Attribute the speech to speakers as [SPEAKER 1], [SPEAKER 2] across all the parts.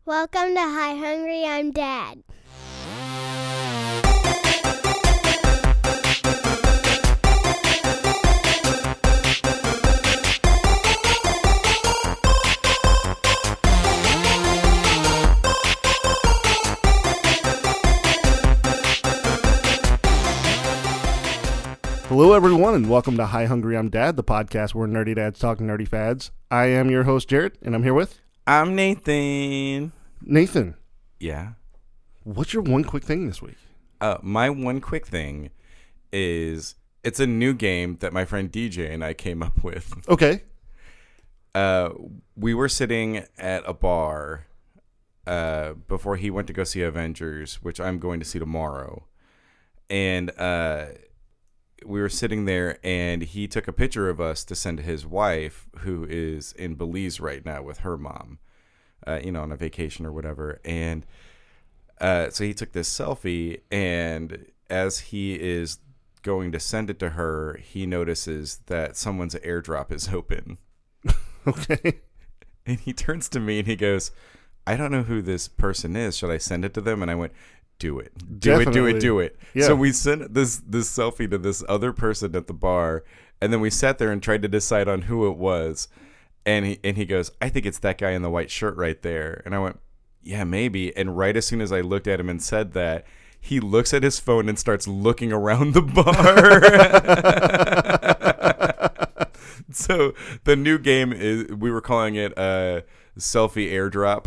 [SPEAKER 1] Welcome to Hi Hungry, I'm Dad.
[SPEAKER 2] Hello, everyone, and welcome to Hi Hungry, I'm Dad, the podcast where nerdy dads talk nerdy fads. I am your host, Jared, and I'm here with...
[SPEAKER 3] I'm Nathan.
[SPEAKER 2] Nathan.
[SPEAKER 3] Yeah?
[SPEAKER 2] What's your one quick thing this week?
[SPEAKER 3] My one quick thing is it's a new game that my friend DJ and I came up with.
[SPEAKER 2] Okay.
[SPEAKER 3] We were sitting at a bar before he went to go see Avengers, which I'm going to see tomorrow. And we were sitting there, and he took a picture of us to send to his wife, who is in Belize right now with her mom, on a vacation or whatever. And so he took this selfie, and as he is going to send it to her, he notices that someone's AirDrop is open.
[SPEAKER 2] Okay.
[SPEAKER 3] And he turns to me and he goes, I don't know who this person is. Should I send it to them? And I went, do it. Do it.
[SPEAKER 2] Yeah.
[SPEAKER 3] So we sent this selfie to this other person at the bar, and then we sat there and tried to decide on who it was. And he goes, I think it's that guy in the white shirt right there. And I went, yeah, maybe. And right as soon as I looked at him and said that, he looks at his phone and starts looking around the bar. So the new game is, we were calling it Selfie AirDrop.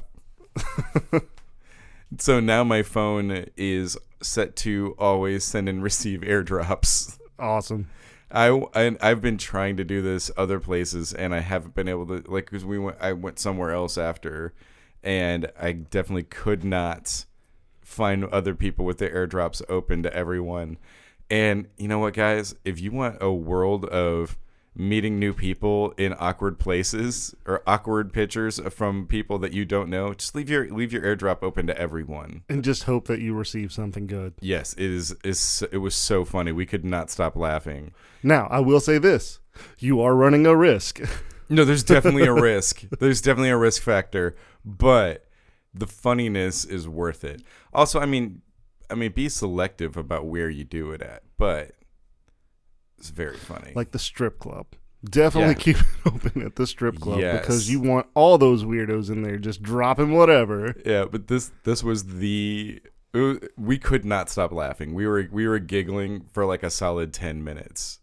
[SPEAKER 3] So now my phone is set to always send and receive AirDrops.
[SPEAKER 2] Awesome.
[SPEAKER 3] I've been trying to do this other places, and I haven't been able to, because I went somewhere else after, and I definitely could not find other people with their AirDrops open to everyone. And you know what, guys? If you want a world of meeting new people in awkward places or awkward pictures from people that you don't know, just leave your AirDrop open to everyone,
[SPEAKER 2] And just hope that you receive something good.
[SPEAKER 3] Yes, it was so funny. We could not stop laughing.
[SPEAKER 2] Now, I will say this. You are running a risk.
[SPEAKER 3] No, there's definitely a risk. There's definitely a risk factor, but the funniness is worth it. Also, I mean, be selective about where you do it at, but it's very funny.
[SPEAKER 2] Like the strip club. Definitely keep it open at the strip club because you want all those weirdos in there just dropping whatever.
[SPEAKER 3] Yeah, but this was we could not stop laughing. We were giggling for like a solid 10 minutes.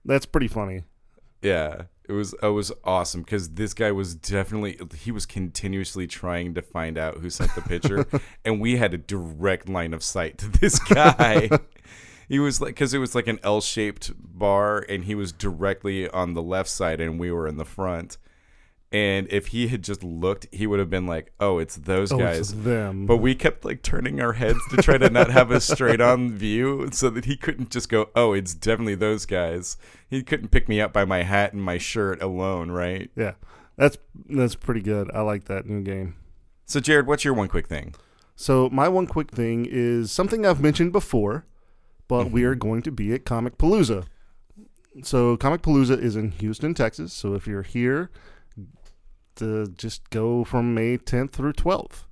[SPEAKER 2] That's pretty funny.
[SPEAKER 3] Yeah, it was awesome because this guy was continuously trying to find out who sent the picture, and we had a direct line of sight to this guy. He was like, because it was like an L-shaped bar, and he was directly on the left side, and we were in the front. And if he had just looked, he would have been like, "Oh, it's those guys."
[SPEAKER 2] It's them.
[SPEAKER 3] But we kept like turning our heads to try to not have a straight-on view, so that he couldn't just go, "Oh, it's definitely those guys." He couldn't pick me up by my hat and my shirt alone, right?
[SPEAKER 2] Yeah, that's pretty good. I like that new game.
[SPEAKER 3] So, Jared, what's your one quick thing?
[SPEAKER 2] So my one quick thing is something I've mentioned before, but we are going to be at Comic Palooza. So Comic Palooza is in Houston, Texas. So if you're here, just go from May 10th through 12th.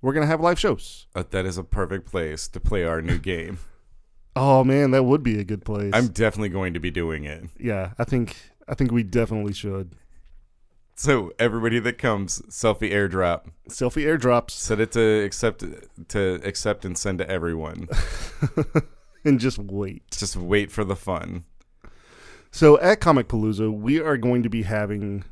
[SPEAKER 2] We're going to have live shows.
[SPEAKER 3] That is a perfect place to play our new game.
[SPEAKER 2] Oh, man, that would be a good place.
[SPEAKER 3] I'm definitely going to be doing it.
[SPEAKER 2] Yeah, I think we definitely should.
[SPEAKER 3] So everybody that comes, selfie AirDrop.
[SPEAKER 2] Selfie AirDrops.
[SPEAKER 3] Set it to accept and send to everyone.
[SPEAKER 2] And just wait.
[SPEAKER 3] Just wait for the fun.
[SPEAKER 2] So at Comic Palooza, we are going to be having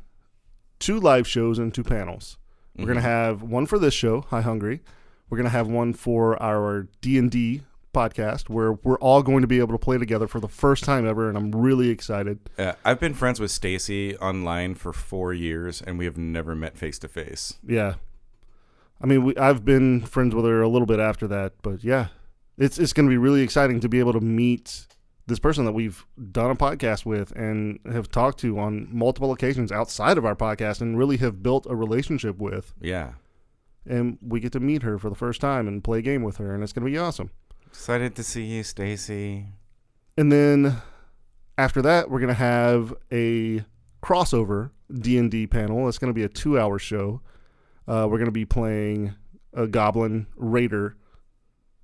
[SPEAKER 2] 2 live shows and 2 panels. We're going to have one for this show, Hi Hungry. We're going to have one for our D&D podcast where we're all going to be able to play together for the first time ever, and I'm really excited.
[SPEAKER 3] I've been friends with Stacy online for 4 years, and we have never met face-to-face.
[SPEAKER 2] Yeah. I mean, I've been friends with her a little bit after that, but yeah. It's going to be really exciting to be able to meet this person that we've done a podcast with and have talked to on multiple occasions outside of our podcast and really have built a relationship with.
[SPEAKER 3] Yeah.
[SPEAKER 2] And we get to meet her for the first time and play a game with her, and it's going to be awesome.
[SPEAKER 3] Excited to see you, Stacy.
[SPEAKER 2] And then after that, we're going to have a crossover D&D panel. It's going to be a 2-hour show. We're going to be playing a Goblin Raider,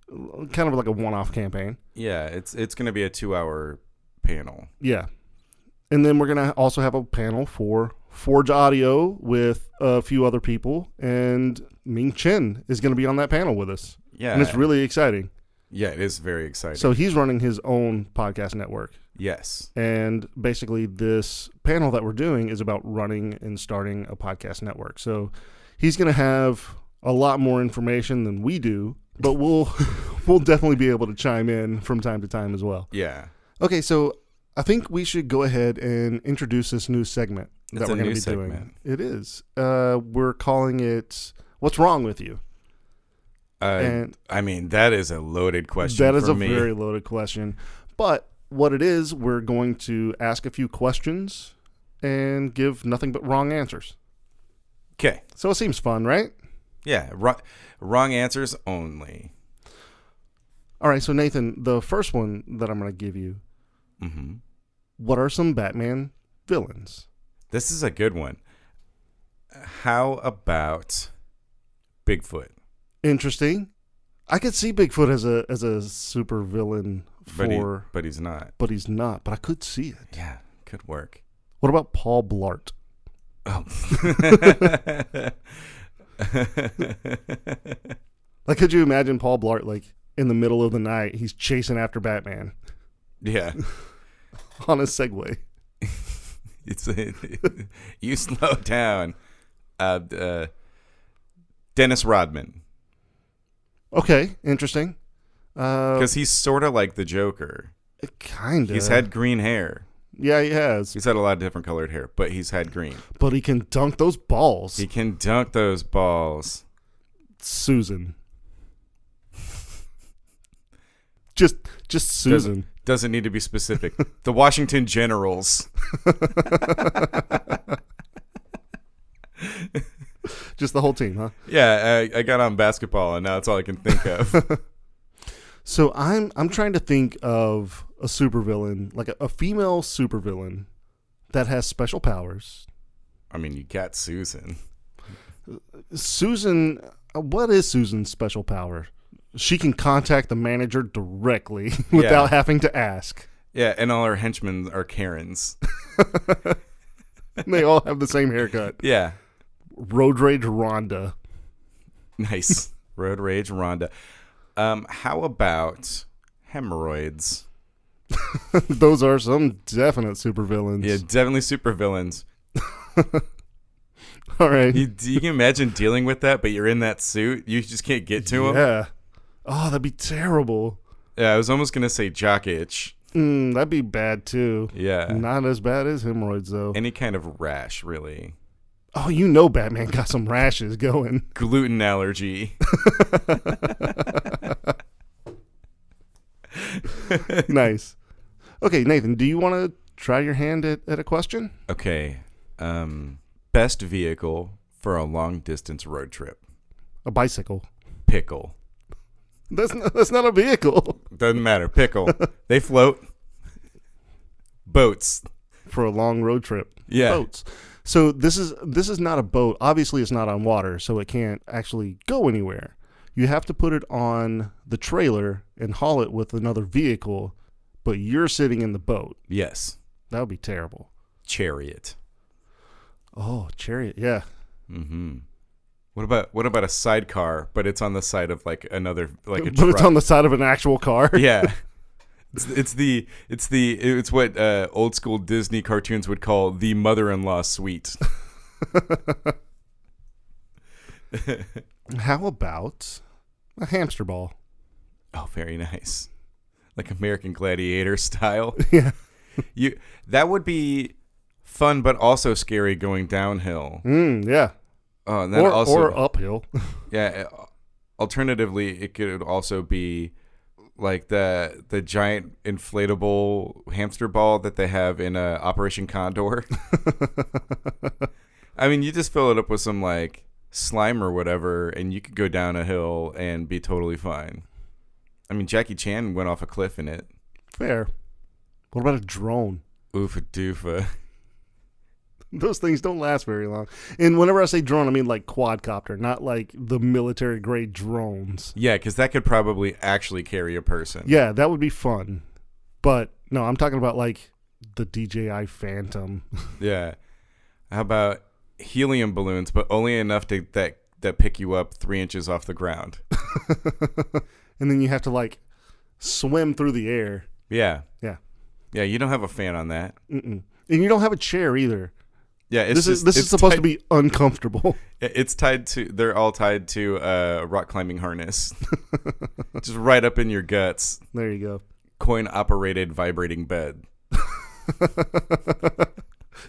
[SPEAKER 2] kind of like a one-off campaign.
[SPEAKER 3] Yeah, it's going to be a 2-hour panel.
[SPEAKER 2] Yeah. And then we're going to also have a panel for Forge Audio with a few other people, and Ming Chen is going to be on that panel with us.
[SPEAKER 3] Yeah.
[SPEAKER 2] And it's really exciting.
[SPEAKER 3] Yeah, it is very exciting.
[SPEAKER 2] So he's running his own podcast network.
[SPEAKER 3] Yes.
[SPEAKER 2] And basically this panel that we're doing is about running and starting a podcast network. So he's going to have a lot more information than we do, but we'll definitely be able to chime in from time to time as well.
[SPEAKER 3] Yeah.
[SPEAKER 2] Okay, so I think we should go ahead and introduce this new segment that we're going to be doing. It is. We're calling it "What's Wrong with You?" And
[SPEAKER 3] I mean, that is a loaded question.
[SPEAKER 2] That is
[SPEAKER 3] for
[SPEAKER 2] a
[SPEAKER 3] me.
[SPEAKER 2] very loaded question. But what it is, we're going to ask a few questions and give nothing but wrong answers.
[SPEAKER 3] Okay.
[SPEAKER 2] So it seems fun, right?
[SPEAKER 3] Yeah. Wrong answers only.
[SPEAKER 2] All right. So Nathan, the first one that I'm going to give you.
[SPEAKER 3] Mm-hmm.
[SPEAKER 2] What are some Batman villains?
[SPEAKER 3] This is a good one. How about Bigfoot?
[SPEAKER 2] Interesting. I could see Bigfoot as a super villain
[SPEAKER 3] But he's not.
[SPEAKER 2] But he's not. But I could see it.
[SPEAKER 3] Yeah, could work.
[SPEAKER 2] What about Paul Blart?
[SPEAKER 3] Oh.
[SPEAKER 2] Like, could you imagine Paul Blart, like, in the middle of the night, he's chasing after Batman
[SPEAKER 3] Yeah.
[SPEAKER 2] on a Segway?
[SPEAKER 3] It's you slow down. Dennis Rodman.
[SPEAKER 2] Okay, interesting.
[SPEAKER 3] Because he's sort of like the Joker.
[SPEAKER 2] Kind of.
[SPEAKER 3] He's had green hair.
[SPEAKER 2] Yeah, he has.
[SPEAKER 3] He's had a lot of different colored hair, but he's had green.
[SPEAKER 2] But he can dunk those balls.
[SPEAKER 3] He can dunk those balls.
[SPEAKER 2] Susan. Just Susan.
[SPEAKER 3] Doesn't need to be specific. The Washington Generals.
[SPEAKER 2] Just the whole team, huh?
[SPEAKER 3] Yeah, I got on basketball, and now that's all I can think of.
[SPEAKER 2] So I'm trying to think of a supervillain, like a female supervillain that has special powers.
[SPEAKER 3] I mean, you got Susan.
[SPEAKER 2] Susan, what is Susan's special power? She can contact the manager directly without having to ask.
[SPEAKER 3] Yeah, and all her henchmen are Karens.
[SPEAKER 2] They all have the same haircut.
[SPEAKER 3] Yeah.
[SPEAKER 2] Road Rage Rhonda.
[SPEAKER 3] Nice. Road Rage Rhonda. How about hemorrhoids?
[SPEAKER 2] Those are some definite supervillains.
[SPEAKER 3] Yeah, definitely supervillains.
[SPEAKER 2] All right.
[SPEAKER 3] You can imagine dealing with that, but you're in that suit. You just can't get to him.
[SPEAKER 2] Yeah. Oh, that'd be terrible.
[SPEAKER 3] Yeah, I was almost going to say jock itch.
[SPEAKER 2] That'd be bad, too.
[SPEAKER 3] Yeah.
[SPEAKER 2] Not as bad as hemorrhoids, though.
[SPEAKER 3] Any kind of rash, really.
[SPEAKER 2] Oh, you know Batman got some rashes going.
[SPEAKER 3] Gluten allergy.
[SPEAKER 2] Nice. Okay, Nathan, do you want to try your hand at a question?
[SPEAKER 3] Okay. Best vehicle for a long-distance road trip?
[SPEAKER 2] A bicycle.
[SPEAKER 3] Pickle.
[SPEAKER 2] That's not a vehicle.
[SPEAKER 3] Doesn't matter. Pickle. They float. Boats.
[SPEAKER 2] For a long road trip.
[SPEAKER 3] Yeah.
[SPEAKER 2] Boats. So this is not a boat. Obviously, it's not on water, so it can't actually go anywhere. You have to put it on the trailer and haul it with another vehicle, but you're sitting in the boat.
[SPEAKER 3] Yes.
[SPEAKER 2] That would be terrible.
[SPEAKER 3] Chariot.
[SPEAKER 2] Oh, chariot. Yeah.
[SPEAKER 3] Mm-hmm. What about a sidecar, but it's on the side of like another like a
[SPEAKER 2] But
[SPEAKER 3] truck?
[SPEAKER 2] it's on the side of an actual car.
[SPEAKER 3] Yeah. It's what old school Disney cartoons would call the mother-in-law suite.
[SPEAKER 2] How about a hamster ball?
[SPEAKER 3] Oh, very nice. Like American Gladiator style.
[SPEAKER 2] Yeah.
[SPEAKER 3] That would be fun, but also scary going downhill.
[SPEAKER 2] Yeah.
[SPEAKER 3] Oh, and then
[SPEAKER 2] or uphill.
[SPEAKER 3] Yeah. Alternatively, it could also be like the giant inflatable hamster ball that they have in Operation Condor. I mean, you just fill it up with some like slime or whatever, and you could go down a hill and be totally fine. I mean, Jackie Chan went off a cliff in it.
[SPEAKER 2] Fair. What about a drone?
[SPEAKER 3] Oofa doofa.
[SPEAKER 2] Those things don't last very long. And whenever I say drone, I mean like quadcopter, not like the military grade drones.
[SPEAKER 3] Yeah, because that could probably actually carry a person.
[SPEAKER 2] Yeah, that would be fun. But no, I'm talking about like the DJI Phantom.
[SPEAKER 3] Yeah. How about helium balloons, but only enough to that pick you up 3 inches off the ground?
[SPEAKER 2] And then you have to like swim through the air.
[SPEAKER 3] Yeah.
[SPEAKER 2] Yeah.
[SPEAKER 3] Yeah, you don't have a fan on that.
[SPEAKER 2] Mm-mm. And you don't have a chair either.
[SPEAKER 3] Yeah,
[SPEAKER 2] This is supposed to be uncomfortable.
[SPEAKER 3] They're all tied to a rock climbing harness. Just right up in your guts.
[SPEAKER 2] There you go.
[SPEAKER 3] Coin operated vibrating bed.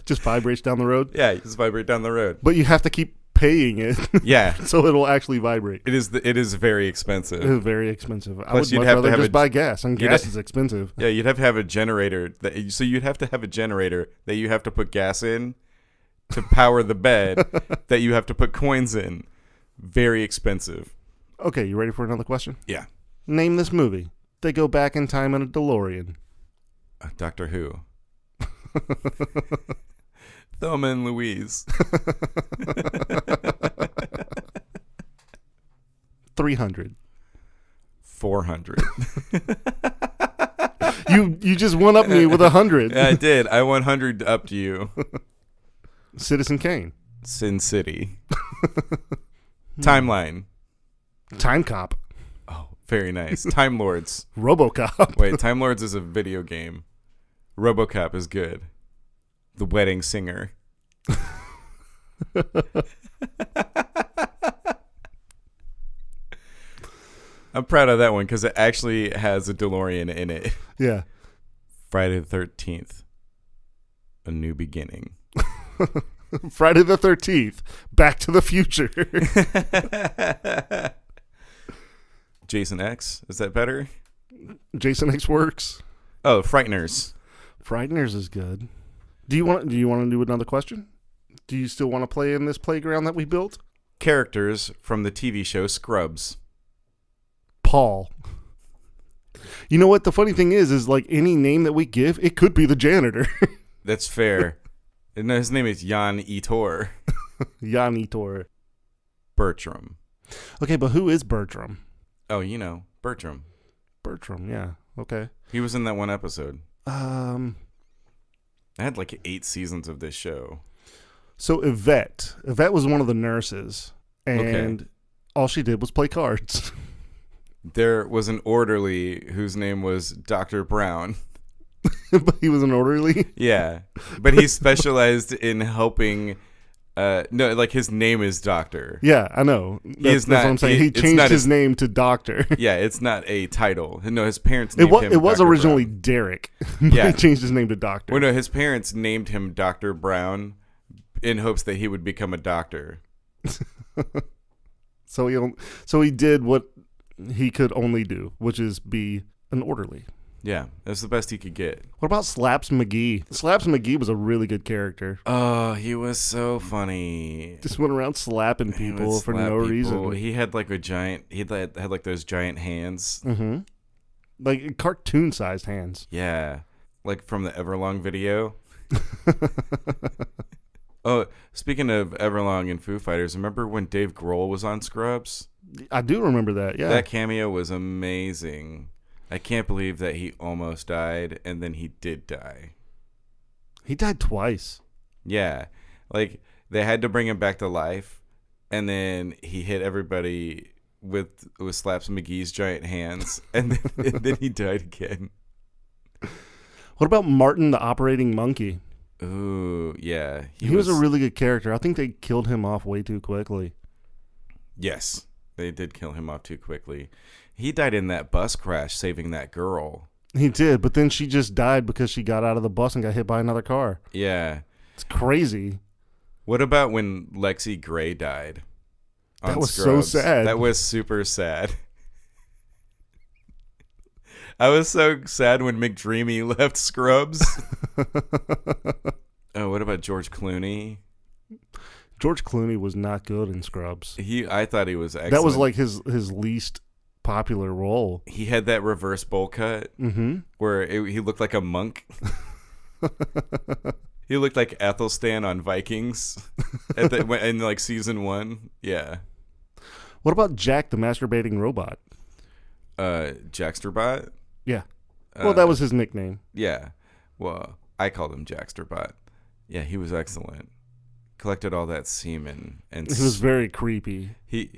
[SPEAKER 2] Just vibrates down the road.
[SPEAKER 3] Yeah, you just vibrate down the road.
[SPEAKER 2] But you have to keep paying it.
[SPEAKER 3] Yeah.
[SPEAKER 2] So it'll actually vibrate.
[SPEAKER 3] It is very expensive.
[SPEAKER 2] It is very expensive. I
[SPEAKER 3] Plus,
[SPEAKER 2] would much rather just buy gas, and gas is expensive.
[SPEAKER 3] Yeah, you'd have to have a generator. So you'd have to have a generator that you have to put gas in to power the bed that you have to put coins in. Very expensive.
[SPEAKER 2] Okay, you ready for another question?
[SPEAKER 3] Yeah.
[SPEAKER 2] Name this movie. They go back in time in a DeLorean.
[SPEAKER 3] Doctor Who. Thelma and Louise.
[SPEAKER 2] 300.
[SPEAKER 3] 400.
[SPEAKER 2] You just one up me with 100.
[SPEAKER 3] Yeah, I did. I 100 up to you.
[SPEAKER 2] Citizen Kane.
[SPEAKER 3] Sin City. Timeline.
[SPEAKER 2] Time Cop.
[SPEAKER 3] Oh, very nice. Time Lords.
[SPEAKER 2] RoboCop.
[SPEAKER 3] Wait, Time Lords is a video game. RoboCop is good. The Wedding Singer. I'm proud of that one because it actually has a DeLorean in it.
[SPEAKER 2] Yeah.
[SPEAKER 3] Friday the 13th. A New Beginning.
[SPEAKER 2] Friday the 13th. Back to the Future.
[SPEAKER 3] Jason X. Is that better?
[SPEAKER 2] Jason X works.
[SPEAKER 3] Oh, Frighteners.
[SPEAKER 2] Frighteners is good. Do you want to do another question? Do you still want to play in this playground that we built?
[SPEAKER 3] Characters from the TV show Scrubs.
[SPEAKER 2] Paul. You know what? The funny thing is like any name that we give, it could be the janitor.
[SPEAKER 3] That's fair. No, his name is Jan Etor.
[SPEAKER 2] Jan Etor.
[SPEAKER 3] Bertram.
[SPEAKER 2] Okay, but who is Bertram?
[SPEAKER 3] Oh, Bertram.
[SPEAKER 2] Bertram, yeah. Okay.
[SPEAKER 3] He was in that one episode.
[SPEAKER 2] I
[SPEAKER 3] had like 8 seasons of this show.
[SPEAKER 2] So Yvette was one of the nurses, and all she did was play cards.
[SPEAKER 3] There was an orderly whose name was Dr. Brown.
[SPEAKER 2] But he was an orderly?
[SPEAKER 3] Yeah. But he specialized in helping. No, like his name is Doctor.
[SPEAKER 2] Yeah, I know. That's what I'm saying. He changed his name to Doctor.
[SPEAKER 3] Yeah, it's not a title. No, his parents named him
[SPEAKER 2] It was
[SPEAKER 3] Dr.
[SPEAKER 2] originally
[SPEAKER 3] Brown.
[SPEAKER 2] Derek. But
[SPEAKER 3] Yeah.
[SPEAKER 2] he changed his name to Doctor.
[SPEAKER 3] Well, no, his parents named him Dr. Brown in hopes that he would become a doctor.
[SPEAKER 2] So he did what he could only do, which is be an orderly.
[SPEAKER 3] Yeah, that's the best he could get.
[SPEAKER 2] What about Slaps McGee? Slaps McGee was a really good character.
[SPEAKER 3] Oh, he was so funny.
[SPEAKER 2] Just went around slapping
[SPEAKER 3] He would
[SPEAKER 2] people for
[SPEAKER 3] slap
[SPEAKER 2] no
[SPEAKER 3] people.
[SPEAKER 2] reason.
[SPEAKER 3] He had like had like those giant hands.
[SPEAKER 2] Mm-hmm. Like cartoon-sized hands.
[SPEAKER 3] Yeah, like from the Everlong video. Oh, speaking of Everlong and Foo Fighters, remember when Dave Grohl was on Scrubs?
[SPEAKER 2] I do remember that, yeah.
[SPEAKER 3] That cameo was amazing. I can't believe that he almost died, and then he did die.
[SPEAKER 2] He died twice.
[SPEAKER 3] Yeah, like they had to bring him back to life, and then he hit everybody with Slaps McGee's giant hands, and then he died again.
[SPEAKER 2] What about Martin the Operating Monkey?
[SPEAKER 3] Ooh, yeah.
[SPEAKER 2] He was a really good character. I think they killed him off way too quickly.
[SPEAKER 3] Yes, they did kill him off too quickly. He died in that bus crash saving that girl.
[SPEAKER 2] He did, but then she just died because she got out of the bus and got hit by another car.
[SPEAKER 3] Yeah.
[SPEAKER 2] It's crazy.
[SPEAKER 3] What about when Lexi Gray died?
[SPEAKER 2] That was
[SPEAKER 3] Scrubs?
[SPEAKER 2] so sad.
[SPEAKER 3] That was super sad. I was so sad when McDreamy left Scrubs. Oh, what about George Clooney?
[SPEAKER 2] George Clooney was not good in Scrubs.
[SPEAKER 3] I thought he was excellent.
[SPEAKER 2] That was like his least popular role.
[SPEAKER 3] He had that reverse bowl cut
[SPEAKER 2] Mm-hmm.
[SPEAKER 3] where he looked like a monk. He looked like Ethelstan on Vikings in like season 1. Yeah.
[SPEAKER 2] What about Jack the masturbating robot?
[SPEAKER 3] Jacksterbot?
[SPEAKER 2] Yeah. Well, that was his nickname.
[SPEAKER 3] Yeah. Well, I called him Jacksterbot. Yeah, he was excellent. Collected all that semen and
[SPEAKER 2] It was very creepy.
[SPEAKER 3] he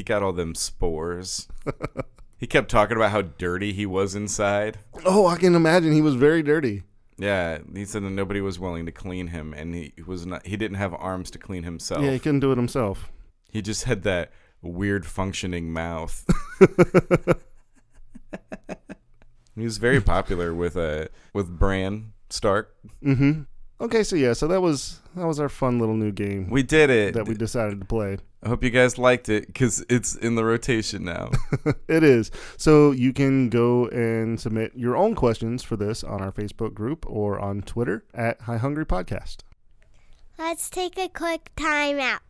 [SPEAKER 3] got all them spores. He kept talking about how dirty he was inside.
[SPEAKER 2] Oh, I can imagine he was very dirty.
[SPEAKER 3] Yeah, he said that nobody was willing to clean him, and he didn't have arms to clean himself.
[SPEAKER 2] Yeah, he couldn't do it himself.
[SPEAKER 3] He just had that weird functioning mouth. He was very popular with Bran Stark.
[SPEAKER 2] Mm-hmm. Okay, so that was our fun little new game
[SPEAKER 3] We did it.
[SPEAKER 2] that we decided to play.
[SPEAKER 3] I hope you guys liked it because it's in the rotation now.
[SPEAKER 2] It is. So you can go and submit your own questions for this on our Facebook group or on Twitter at High Hungry Podcast.
[SPEAKER 1] Let's take a quick time out.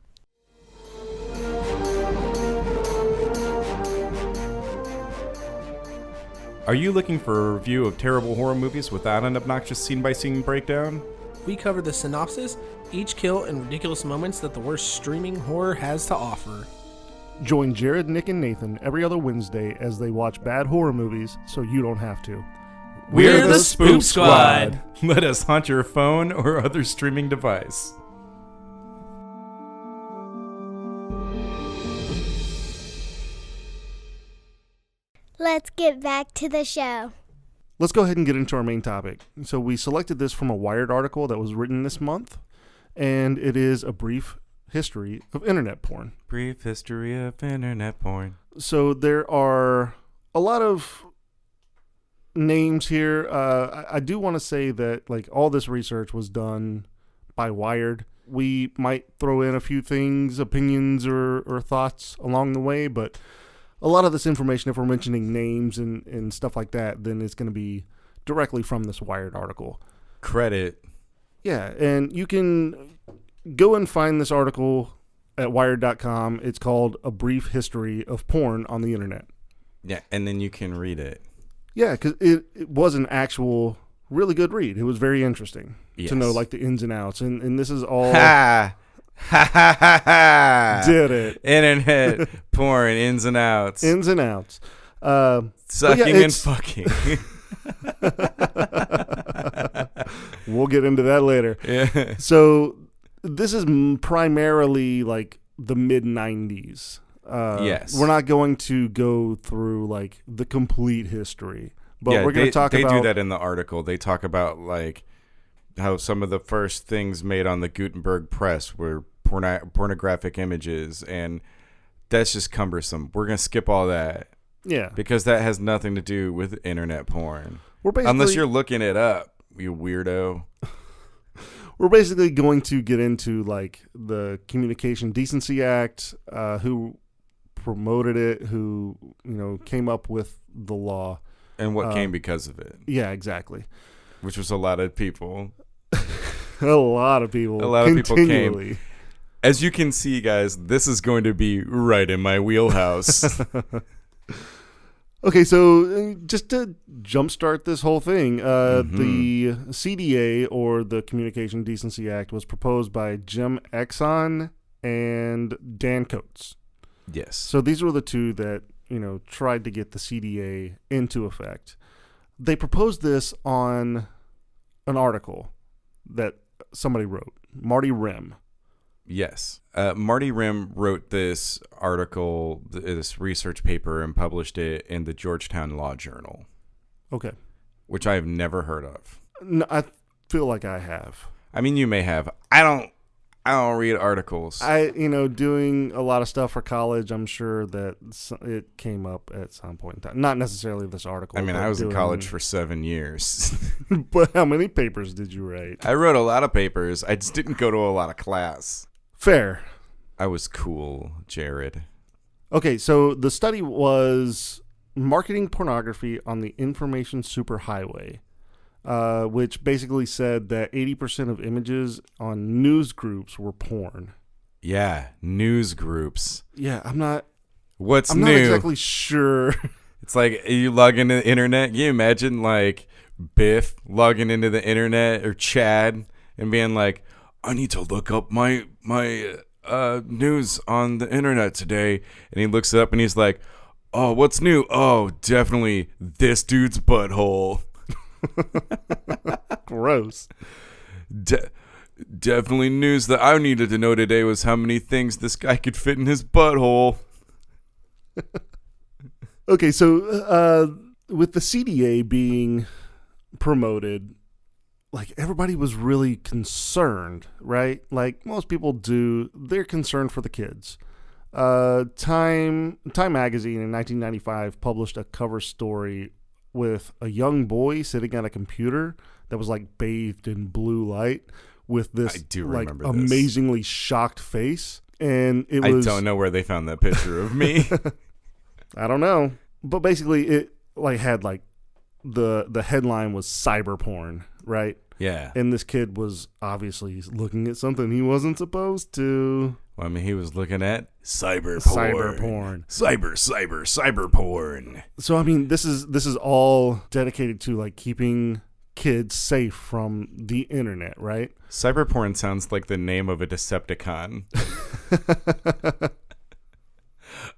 [SPEAKER 4] Are you looking for a review of terrible horror movies without an obnoxious scene-by-scene breakdown?
[SPEAKER 5] We cover the synopsis, each kill, and ridiculous moments that the worst streaming horror has to offer.
[SPEAKER 2] Join Jared, Nick, and Nathan every other Wednesday as they watch bad horror movies so you don't have to.
[SPEAKER 4] We're the Spook Squad! Let us haunt your phone or other streaming device.
[SPEAKER 1] Let's get back to the show.
[SPEAKER 2] Let's go ahead and get into our main topic. So we selected this from a Wired article that was written this month, and it is a brief history of internet porn.
[SPEAKER 3] Brief history of internet porn.
[SPEAKER 2] So there are a lot of names here. I do want to say that like all this research was done by Wired. We might throw in a few things, opinions or thoughts along the way, but a lot of this information, if we're mentioning names and stuff like that, then it's going to be directly from this Wired article.
[SPEAKER 3] Credit.
[SPEAKER 2] Yeah, and you can go and find this article at wired.com. It's called A Brief History of Porn on the Internet.
[SPEAKER 3] Yeah, and then you can read it.
[SPEAKER 2] Yeah, because it was an actual really good read. It was very interesting to know like the ins and outs. And this is all...
[SPEAKER 3] Ha! Ha ha ha ha!
[SPEAKER 2] Did it.
[SPEAKER 3] Internet porn, ins and outs.
[SPEAKER 2] Ins and outs.
[SPEAKER 3] Sucking and fucking.
[SPEAKER 2] We'll get into that later.
[SPEAKER 3] Yeah.
[SPEAKER 2] So this is primarily like the mid-90s.
[SPEAKER 3] Yes.
[SPEAKER 2] We're not going to go through like the complete history, but
[SPEAKER 3] Yeah,
[SPEAKER 2] we're going to talk
[SPEAKER 3] they
[SPEAKER 2] about...
[SPEAKER 3] do that in the article. They talk about like how some of the first things made on the Gutenberg press were pornographic images, and that's just cumbersome. We're going to skip all that.
[SPEAKER 2] Yeah.
[SPEAKER 3] Because that has nothing to do with internet porn.
[SPEAKER 2] We're basically,
[SPEAKER 3] Unless you're looking it up, you weirdo.
[SPEAKER 2] We're basically going to get into like the Communication Decency Act, who promoted it, who, came up with the law.
[SPEAKER 3] And what came because of it.
[SPEAKER 2] Yeah, exactly.
[SPEAKER 3] Which was a lot of people.
[SPEAKER 2] A lot of people.
[SPEAKER 3] A lot of people came. As you can see, guys, this is going to be right in my wheelhouse.
[SPEAKER 2] Okay, so just to jumpstart this whole thing, the CDA, or the Communication Decency Act, was proposed by Jim Exon and Dan Coates.
[SPEAKER 3] Yes.
[SPEAKER 2] So these were the two that, tried to get the CDA into effect. They proposed this on an article that somebody wrote, Marty Rim.
[SPEAKER 3] Yes. Marty Rim wrote this article, this research paper, and published it in the Georgetown Law Journal. Okay. Which I have never heard of.
[SPEAKER 2] No, I feel like I have.
[SPEAKER 3] I mean, you may have. I don't read articles.
[SPEAKER 2] Doing a lot of stuff for college, I'm sure that it came up at some point in time. Not necessarily this article.
[SPEAKER 3] I mean, I was in college for 7 years.
[SPEAKER 2] But how many papers did you write?
[SPEAKER 3] I wrote a lot of papers. I just didn't go to a lot of class.
[SPEAKER 2] Fair.
[SPEAKER 3] I was cool, Jared.
[SPEAKER 2] Okay, so the study was marketing pornography on the information superhighway, which basically said that 80% of images on news groups were porn.
[SPEAKER 3] Yeah, news groups.
[SPEAKER 2] Yeah, I'm not
[SPEAKER 3] new?
[SPEAKER 2] Not exactly sure.
[SPEAKER 3] It's like you log into the internet. Can you imagine like Biff logging into the internet, or Chad, and being like, I need to look up my news on the internet today. And he looks it up and he's like, oh, what's new? Oh, definitely this dude's butthole.
[SPEAKER 2] Gross.
[SPEAKER 3] Definitely news that I needed to know today was how many things this guy could fit in his butthole.
[SPEAKER 2] Okay, so with the CDA being promoted, like everybody was really concerned, right? Like most people do, they're concerned for the kids. Time magazine in 1995 published a cover story with a young boy sitting at a computer that was like bathed in blue light with this
[SPEAKER 3] I do
[SPEAKER 2] like
[SPEAKER 3] remember this.
[SPEAKER 2] amazingly shocked face, and it
[SPEAKER 3] I
[SPEAKER 2] was
[SPEAKER 3] don't know where they found that picture of me.
[SPEAKER 2] I don't know, but basically it like had like the headline was cyber porn, right?
[SPEAKER 3] Yeah.
[SPEAKER 2] And this kid was obviously looking at something he wasn't supposed to.
[SPEAKER 3] Well, I mean, he was looking at cyber
[SPEAKER 2] Cyber porn.
[SPEAKER 3] Cyber porn.
[SPEAKER 2] So I mean, this is all dedicated to like keeping kids safe from the internet, right?
[SPEAKER 3] Cyber porn sounds like the name of a Decepticon.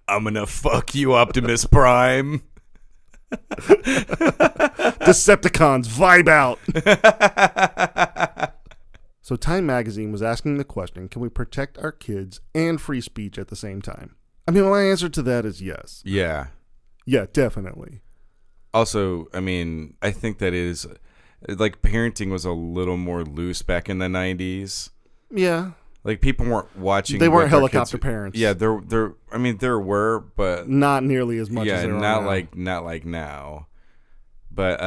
[SPEAKER 3] I'm gonna fuck you, Optimus Prime.
[SPEAKER 2] Decepticons, vibe out. So Time Magazine was asking the question, can we protect our kids and free speech at the same time? I mean, my answer to that is yes.
[SPEAKER 3] Yeah.
[SPEAKER 2] Yeah, definitely.
[SPEAKER 3] Also, I mean, I think that is like parenting was a little more loose back in the 90s.
[SPEAKER 2] Yeah.
[SPEAKER 3] Like people weren't watching.
[SPEAKER 2] They weren't
[SPEAKER 3] what their
[SPEAKER 2] helicopter
[SPEAKER 3] kids-
[SPEAKER 2] parents.
[SPEAKER 3] Yeah, there. I mean, there were, but
[SPEAKER 2] Not nearly as much as
[SPEAKER 3] yeah,
[SPEAKER 2] there are
[SPEAKER 3] not
[SPEAKER 2] now.
[SPEAKER 3] like now. But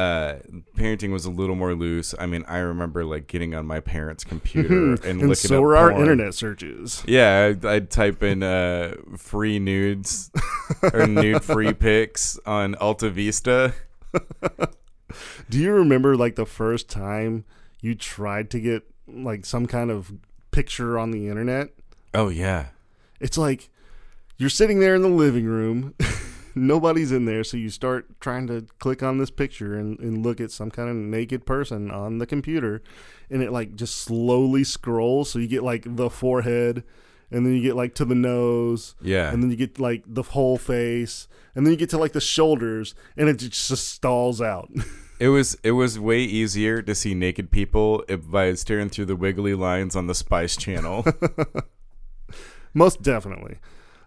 [SPEAKER 3] parenting was a little more loose. I mean, I remember like getting on my parents' computer and looking
[SPEAKER 2] so
[SPEAKER 3] up
[SPEAKER 2] were our
[SPEAKER 3] porn.
[SPEAKER 2] internet searches.
[SPEAKER 3] Yeah, I'd type in free nudes or nude free pics on Alta Vista.
[SPEAKER 2] Do you remember like the first time you tried to get like some kind of picture on the internet?
[SPEAKER 3] Oh yeah.
[SPEAKER 2] It's like you're sitting there in the living room, nobody's in there, so you start trying to click on this picture and look at some kind of naked person on the computer, and it like just slowly scrolls, so you get like the forehead, and then you get like to the nose,
[SPEAKER 3] Yeah.
[SPEAKER 2] and then you get like the whole face, and then you get to like the shoulders, and it just stalls out.
[SPEAKER 3] It was way easier to see naked people by staring through the wiggly lines on the Spice Channel.
[SPEAKER 2] Most definitely.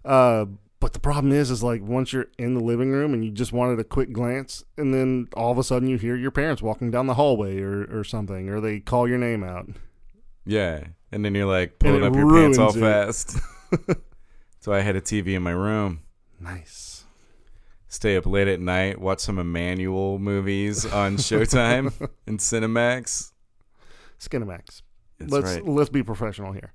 [SPEAKER 2] But the problem is like once you're in the living room and you just wanted a quick glance, and then all of a sudden you hear your parents walking down the hallway or something, or they call your name out.
[SPEAKER 3] Yeah, and then you're like pulling
[SPEAKER 2] it
[SPEAKER 3] up your pants all
[SPEAKER 2] ruins it.
[SPEAKER 3] fast. So I had a TV in my room.
[SPEAKER 2] Nice.
[SPEAKER 3] Stay up late at night, watch some Emmanuel movies on Showtime and Cinemax.
[SPEAKER 2] Skinamax.
[SPEAKER 3] That's right.
[SPEAKER 2] Let's be professional here.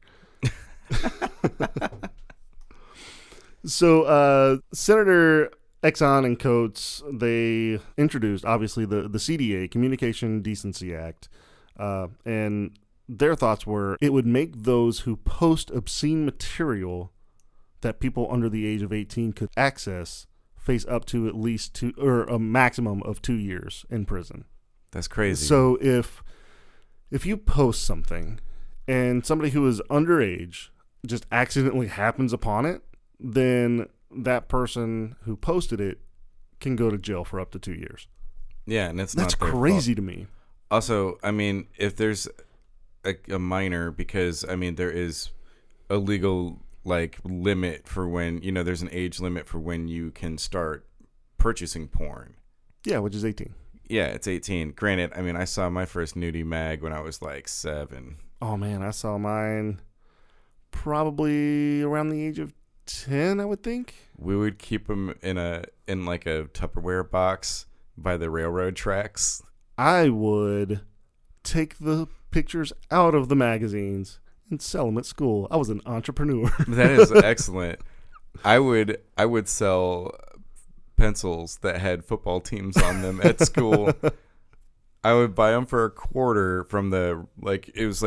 [SPEAKER 2] So Senator Exxon and Coates, they introduced obviously the CDA, Communication Decency Act, and their thoughts were it would make those who post obscene material that people under the age of 18 could access face up to at least a maximum of 2 years in prison.
[SPEAKER 3] That's crazy.
[SPEAKER 2] So if you post something and somebody who is underage just accidentally happens upon it, then that person who posted it can go to jail for up to 2 years.
[SPEAKER 3] yeah, and it's
[SPEAKER 2] That's
[SPEAKER 3] not their
[SPEAKER 2] crazy
[SPEAKER 3] fault.
[SPEAKER 2] to me.
[SPEAKER 3] Also, I mean, if there's a minor, because I mean there is a legal like limit for when, you know, there's an age limit for when you can start purchasing porn.
[SPEAKER 2] Yeah, which is 18.
[SPEAKER 3] Yeah, it's 18. Granted, I mean, I saw my first nudie mag when I was like 7.
[SPEAKER 2] Oh man, I saw mine probably around the age of 10, I would think.
[SPEAKER 3] We would keep them in like a Tupperware box by the railroad tracks.
[SPEAKER 2] I would take the pictures out of the magazines and sell them at school. I was an entrepreneur.
[SPEAKER 3] That is excellent. I would sell pencils that had football teams on them at school. I would buy them for $0.25 from it was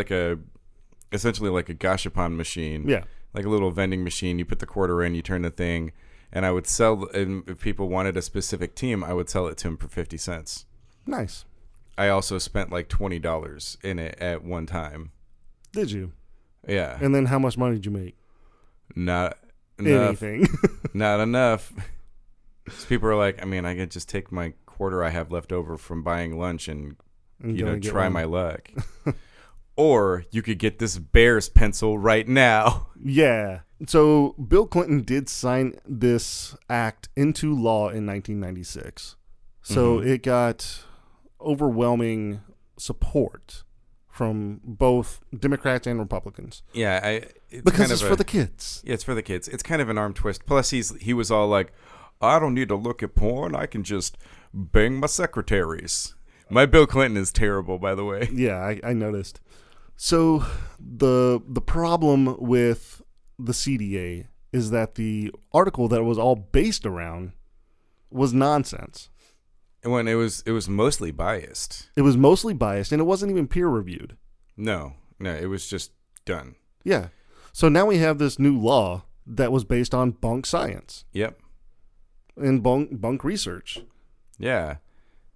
[SPEAKER 3] essentially like a gashapon machine.
[SPEAKER 2] Yeah.
[SPEAKER 3] Like a little vending machine. You put the quarter in, you turn the thing, and I would sell, and if people wanted a specific team, I would sell it to them for 50 cents.
[SPEAKER 2] Nice.
[SPEAKER 3] I also spent like $20 in it at one time.
[SPEAKER 2] Did you?
[SPEAKER 3] Yeah.
[SPEAKER 2] And then how much money did you make?
[SPEAKER 3] Not enough.
[SPEAKER 2] Anything.
[SPEAKER 3] Not enough. So people are like, I mean, I could just take my quarter I have left over from buying lunch and
[SPEAKER 2] And
[SPEAKER 3] you
[SPEAKER 2] go
[SPEAKER 3] know,
[SPEAKER 2] and get
[SPEAKER 3] try
[SPEAKER 2] one.
[SPEAKER 3] my luck. Or you could get this Bears pencil right now.
[SPEAKER 2] Yeah. So Bill Clinton did sign this act into law in 1996. So it got overwhelming support from both Democrats and Republicans
[SPEAKER 3] Yeah, it's
[SPEAKER 2] because
[SPEAKER 3] kind
[SPEAKER 2] it's
[SPEAKER 3] of
[SPEAKER 2] for the kids.
[SPEAKER 3] Yeah, it's for the kids. It's kind of an arm twist. Plus, he was all like, I don't need to look at porn. I can just bang my secretaries. My Bill Clinton is terrible, by the way.
[SPEAKER 2] Yeah, I noticed. So the problem with the CDA is that the article that it was all based around was nonsense.
[SPEAKER 3] When it was mostly biased.
[SPEAKER 2] It was mostly biased, and it wasn't even peer reviewed.
[SPEAKER 3] No, it was just done.
[SPEAKER 2] Yeah. So now we have this new law that was based on bunk science
[SPEAKER 3] Yep.
[SPEAKER 2] and bunk research.
[SPEAKER 3] Yeah.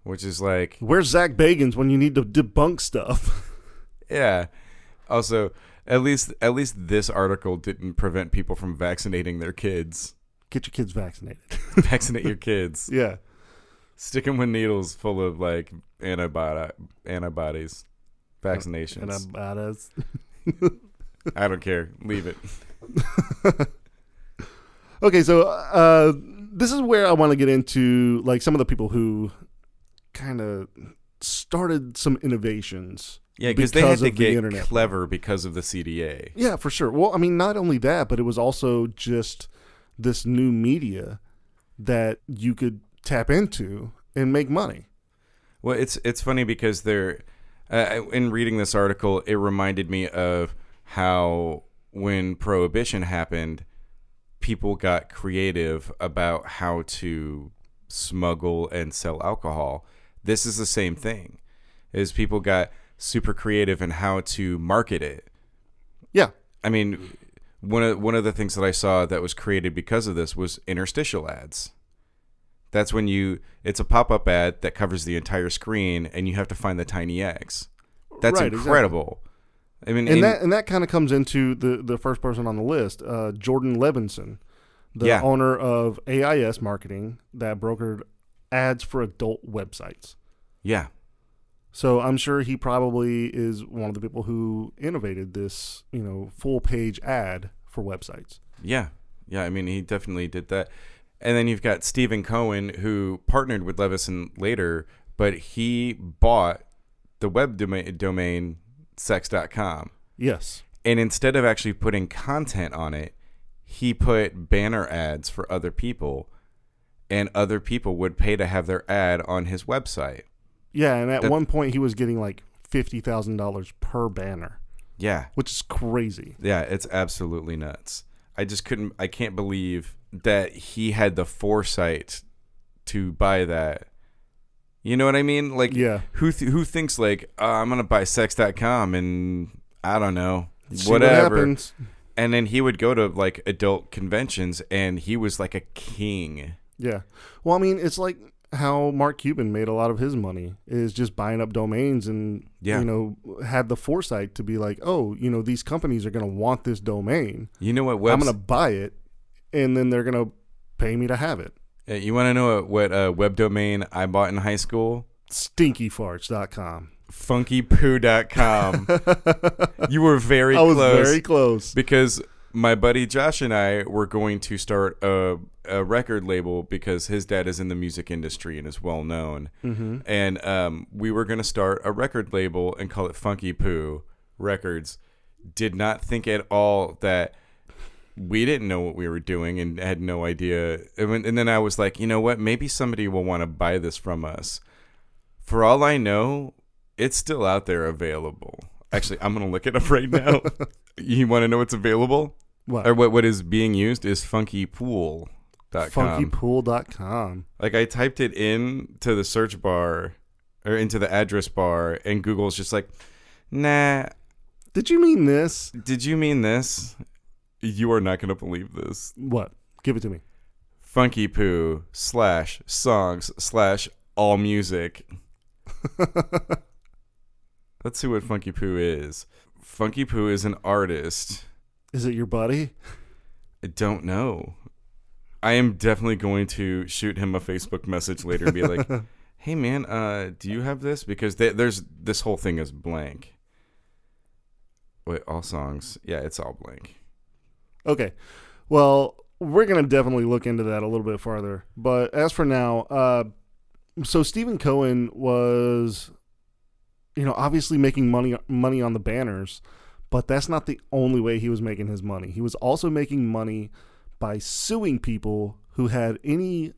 [SPEAKER 3] Which is like,
[SPEAKER 2] Where's Zach Bagans when you need to debunk stuff?
[SPEAKER 3] yeah. Also, at least this article didn't prevent people from vaccinating their kids.
[SPEAKER 2] Get your kids vaccinated.
[SPEAKER 3] Vaccinate your kids.
[SPEAKER 2] Yeah.
[SPEAKER 3] Stick them with needles full of like antibodies. Vaccinations.
[SPEAKER 2] And about us.
[SPEAKER 3] I don't care. Leave it.
[SPEAKER 2] Okay, so this is where I want to get into like some of the people who kind of started some innovations.
[SPEAKER 3] Yeah, because they had to
[SPEAKER 2] of the
[SPEAKER 3] get
[SPEAKER 2] internet.
[SPEAKER 3] clever because of the CDA.
[SPEAKER 2] Yeah, for sure. Well, I mean, not only that, but it was also just this new media that you could tap into and make money.
[SPEAKER 3] Well, it's funny because they're in reading this article, it reminded me of how when Prohibition happened, people got creative about how to smuggle and sell alcohol. This is the same thing. Is people got super creative in how to market it.
[SPEAKER 2] Yeah.
[SPEAKER 3] I mean, one of the things that I saw that was created because of this was interstitial ads. That's when it's a pop-up ad that covers the entire screen and you have to find the tiny eggs. That's
[SPEAKER 2] Right,
[SPEAKER 3] incredible. I mean,
[SPEAKER 2] And that kind of comes into the first person on the list, Jordan Levinson, the
[SPEAKER 3] Yeah.
[SPEAKER 2] owner of AIS Marketing that brokered ads for adult websites.
[SPEAKER 3] yeah.
[SPEAKER 2] So I'm sure he probably is one of the people who innovated this, full page ad for websites.
[SPEAKER 3] Yeah. Yeah, I mean, he definitely did that. And then you've got Stephen Cohen, who partnered with Levison later, but he bought the web domain sex.com.
[SPEAKER 2] Yes.
[SPEAKER 3] And instead of actually putting content on it, he put banner ads for other people, and other people would pay to have their ad on his website.
[SPEAKER 2] Yeah, and at one point he was getting like $50,000 per banner,
[SPEAKER 3] Yeah.
[SPEAKER 2] which is crazy.
[SPEAKER 3] Yeah, it's absolutely nuts. I can't believe that he had the foresight to buy that. You know what I mean? Like,
[SPEAKER 2] Yeah.
[SPEAKER 3] who thinks like, I'm going to buy sex.com and I don't know,
[SPEAKER 2] See what
[SPEAKER 3] whatever.
[SPEAKER 2] happens.
[SPEAKER 3] And then he would go to like adult conventions and he was like a king.
[SPEAKER 2] Yeah. Well, I mean, it's like how Mark Cuban made a lot of his money is just buying up domains and,
[SPEAKER 3] Yeah.
[SPEAKER 2] had the foresight to be like, oh, these companies are going to want this domain.
[SPEAKER 3] You know what
[SPEAKER 2] I'm going to buy it, and then they're going to pay me to have it.
[SPEAKER 3] You want to know what web domain I bought in high school?
[SPEAKER 2] Stinkyfarts.com.
[SPEAKER 3] Funkypoo.com. You were very
[SPEAKER 2] I was
[SPEAKER 3] close.
[SPEAKER 2] very close.
[SPEAKER 3] Because my buddy Josh and I were going to start a record label because his dad is in the music industry and is well known. Mm-hmm. And we were going to start a record label and call it Funky Poo Records. Did not think at all that we didn't know what we were doing and had no idea. And then I was like, you know what? Maybe somebody will want to buy this from us. For all I know, it's still out there available. Actually, I'm going to look it up right now. You want to know what's available?
[SPEAKER 2] What?
[SPEAKER 3] Or what is being used is funkypool.com.
[SPEAKER 2] Funkypool.com.
[SPEAKER 3] Like I typed it in to the search bar or into the address bar and Google's just like, nah,
[SPEAKER 2] Did you mean this?
[SPEAKER 3] did you mean this? You are not going to believe this.
[SPEAKER 2] What? Give it to me.
[SPEAKER 3] Funkypoo /songs/all music. Let's see what Funky Poo is. Funky Poo is an artist.
[SPEAKER 2] Is it your buddy?
[SPEAKER 3] I don't know. I am definitely going to shoot him a Facebook message later and be like, hey, man, do you have this? Because there's this whole thing is blank. Wait, all songs. Yeah, it's all blank.
[SPEAKER 2] Okay. Well, we're going to definitely look into that a little bit farther. But as for now, so Stephen Cohen was, obviously making money on the banners, but that's not the only way he was making his money. He was also making money by suing people who had any